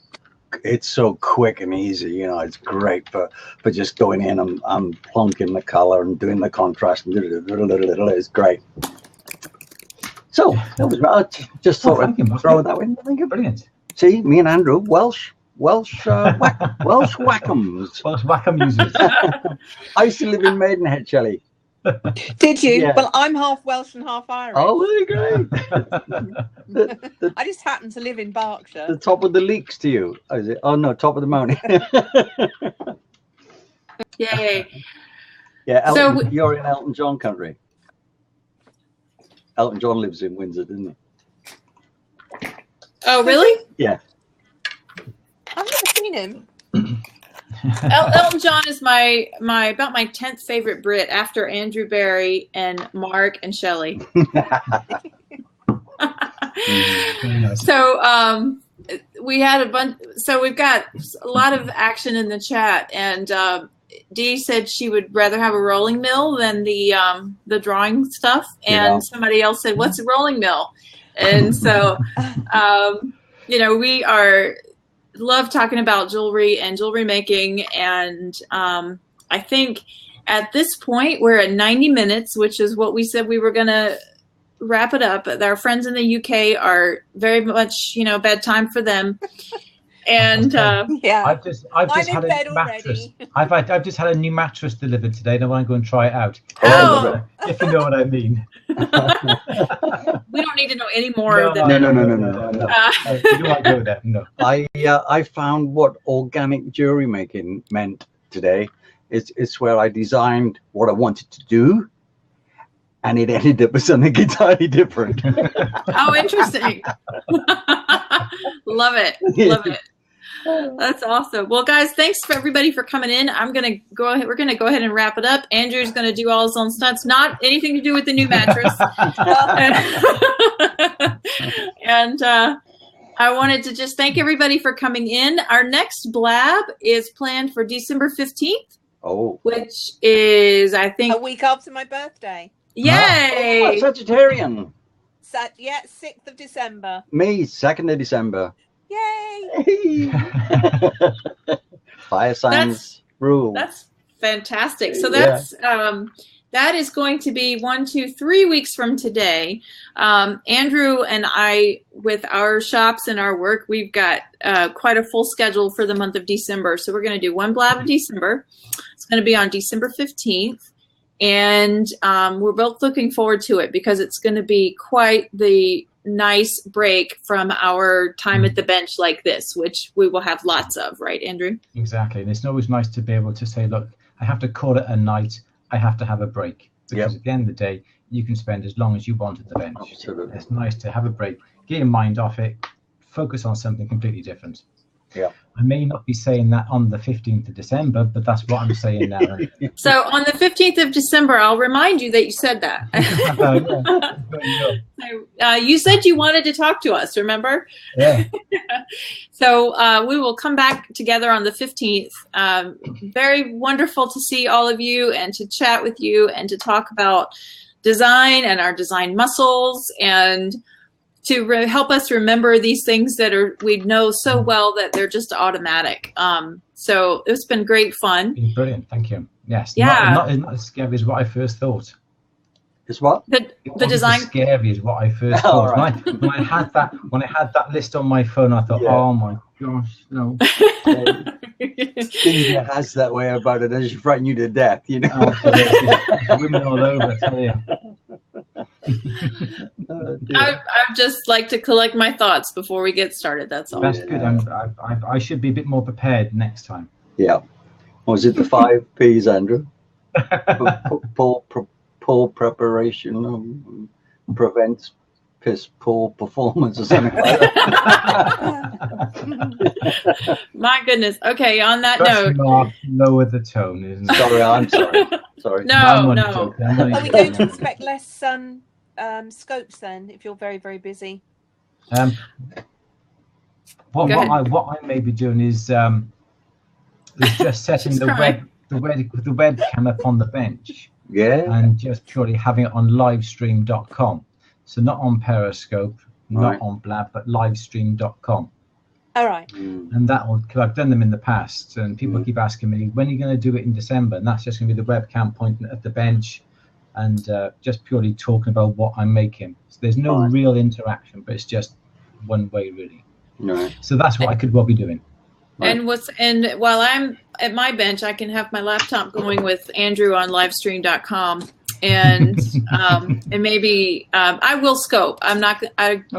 quick and easy. It's great for just going in and plunking the color and doing the contrast and it's great. So that was just thought I'd throw that in. Thank you, brilliant. See, me and Andrew, Welsh Wackoms. Welsh Wacom users. I used to live in Maidenhead, Shelley. Did you? Yeah. Well, I'm half Welsh and half Irish. Oh, very great. I just happen to live in Berkshire. The top of the leaks to you. Oh, is it? Oh no, top of the mountain. Yay. Yeah, Elton, you're in Elton John country. Elton John lives in Windsor, doesn't he? Oh, really? Yeah. I've never seen him. Elton John is my about my 10th favorite Brit after Andrew Barry and Mark and Shelley. So we had a bunch. So we've got a lot of action in the chat, and Dee said she would rather have a rolling mill than the drawing stuff, and somebody else said, "What's a rolling mill?" And so we love talking about jewelry and jewelry making, and I think at this point we're at 90 minutes, which is what we said we were going to wrap it up. Our friends in the UK are very much, bedtime for them. And Yeah. I've just I'm had in a bed new mattress. already. I've just had a new mattress delivered today, and I want to go and try it out. Oh. If you know what I mean. we don't need to know any more No, than No. You don't want to go there. No. I found what organic jewelry making meant today. It's where I designed what I wanted to do, and it ended up with something entirely different. Oh, interesting. Love it. Love it. That's awesome. Well, guys, thanks for everybody for coming in. We're going to go ahead and wrap it up. Andrew's going to do all his own stunts, not anything to do with the new mattress. And I wanted to just thank everybody for coming in. Our next blab is planned for December 15th, Oh. which is, I think, A week after my birthday. yay. Oh, Sagittarian. 6th of December. Me, 2nd of December. Yay! Fire signs rule. That's fantastic. So that's that is going to be 3 weeks from today. Andrew and I, with our shops and our work, we've got quite a full schedule for the month of December. So we're going to do one blab in December. It's going to be on December 15th. And we're both looking forward to it because it's going to be quite the nice break from our time at the bench like this, which we will have lots of, right, Andrew? Exactly. And it's always nice to be able to say, look, I have to call it a night. I have to have a break. Because at the end of the day, you can spend as long as you want at the bench. Absolutely. It's nice to have a break, get your mind off it, focus on something completely different. Yeah. I may not be saying that on the 15th of December, but that's what I'm saying now. So on the 15th of December, I'll remind you that you said that. You said you wanted to talk to us, remember? Yeah. So we will come back together on the 15th. Very wonderful to see all of you and to chat with you and to talk about design and our design muscles and to help us remember these things that we know so well that they're just automatic. So it's been great fun. Been brilliant, thank you. Yes, Yeah. not as scary as what I first thought. It's what? The Wasn't design. as scary as what I first Oh, thought. right. When I had that list on my phone, I thought, Yeah. oh my gosh, no. India has that way about it. They just frighten you to death, you know. Absolutely. Women all over, I tell you. I just like to collect my thoughts before we get started. That's all. That's good. I should be a bit more prepared next time. Yeah. Was it the 5 P's, Andrew? Poor preparation prevents piss poor performance or something like that. My goodness. Okay, on that Question note. mark, lower the tone, isn't it? Sorry, I'm sorry. No, I'm only no. joking, I'm only Are we going to joking. expect less scopes then, if you're very, very busy? What Go ahead. I may be doing is just setting She's the webcam up on the bench Yeah. and just purely having it on livestream.com. So not on Periscope, not Right. on Blab, but livestream.com. All right. And that will, because I've done them in the past, and people keep asking me, when are you going to do it in December? And that's just going to be the webcam pointing at the bench and just purely talking about what I'm making. So there's no Right. real interaction, but it's just one way, really. No. So that's what I could well be doing. And while I'm at my bench, I can have my laptop going with Andrew on livestream.com. And maybe I will scope. I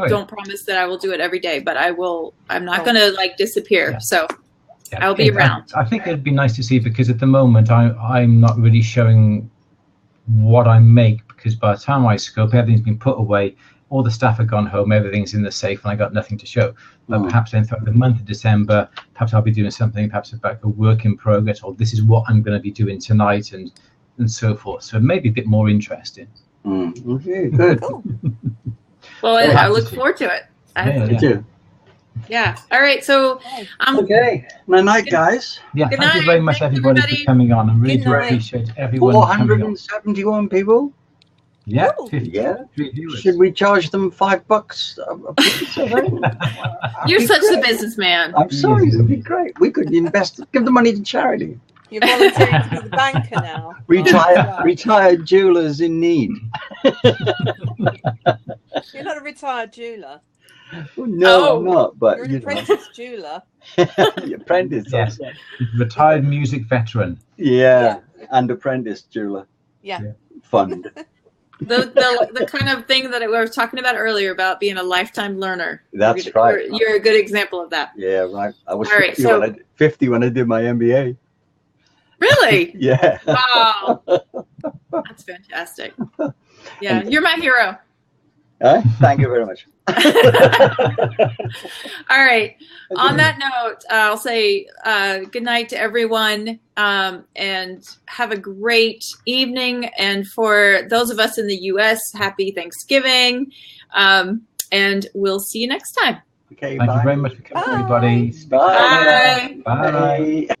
don't promise that I will do it every day, but I will. I'm not going to disappear. Yeah. So Yeah, I'll be around. I think it'd be nice to see, because at the moment I'm not really showing what I make, because by the time I scope, everything's been put away, all the staff have gone home, everything's in the safe, and I got nothing to show. But perhaps then throughout the month of December, perhaps I'll be doing something, perhaps about a work in progress, or this is what I'm going to be doing tonight, and so forth. So maybe a bit more interesting. Okay, good. Cool. Well, I look forward to it. Me too. Yeah. All right. So Okay. Night, guys. Yeah, Good thank you night. very much, Thanks, everybody, everybody. for coming on. I really Good do night. appreciate everyone coming on. 471 people. Yeah, Ooh. 53 viewers. Should we charge them $5 a piece? you're such the businessman. I'm sorry, it'd be great. We could invest, give the money to charity. You're volunteering to be the banker now. Retired jewelers in need. You're not a retired jeweler. No, Oh. I'm not. But You're an you know. apprentice jeweler. Apprentice. Yes. Also. Retired music veteran. Yeah. And apprentice jeweler Yeah. fund. The kind of thing that we were talking about earlier about being a lifetime learner. That's right. You're a good example of that. Yeah, right. I was All right, 50 when I did my MBA. Really? Yeah. Wow. That's fantastic. Yeah, you're my hero. Thank you very much. All right. On that note, I'll say good night to everyone, and have a great evening. And for those of us in the U.S., happy Thanksgiving. And we'll see you next time. Okay, Thank bye. you very much for coming, Bye. everybody. Bye. Bye. Bye.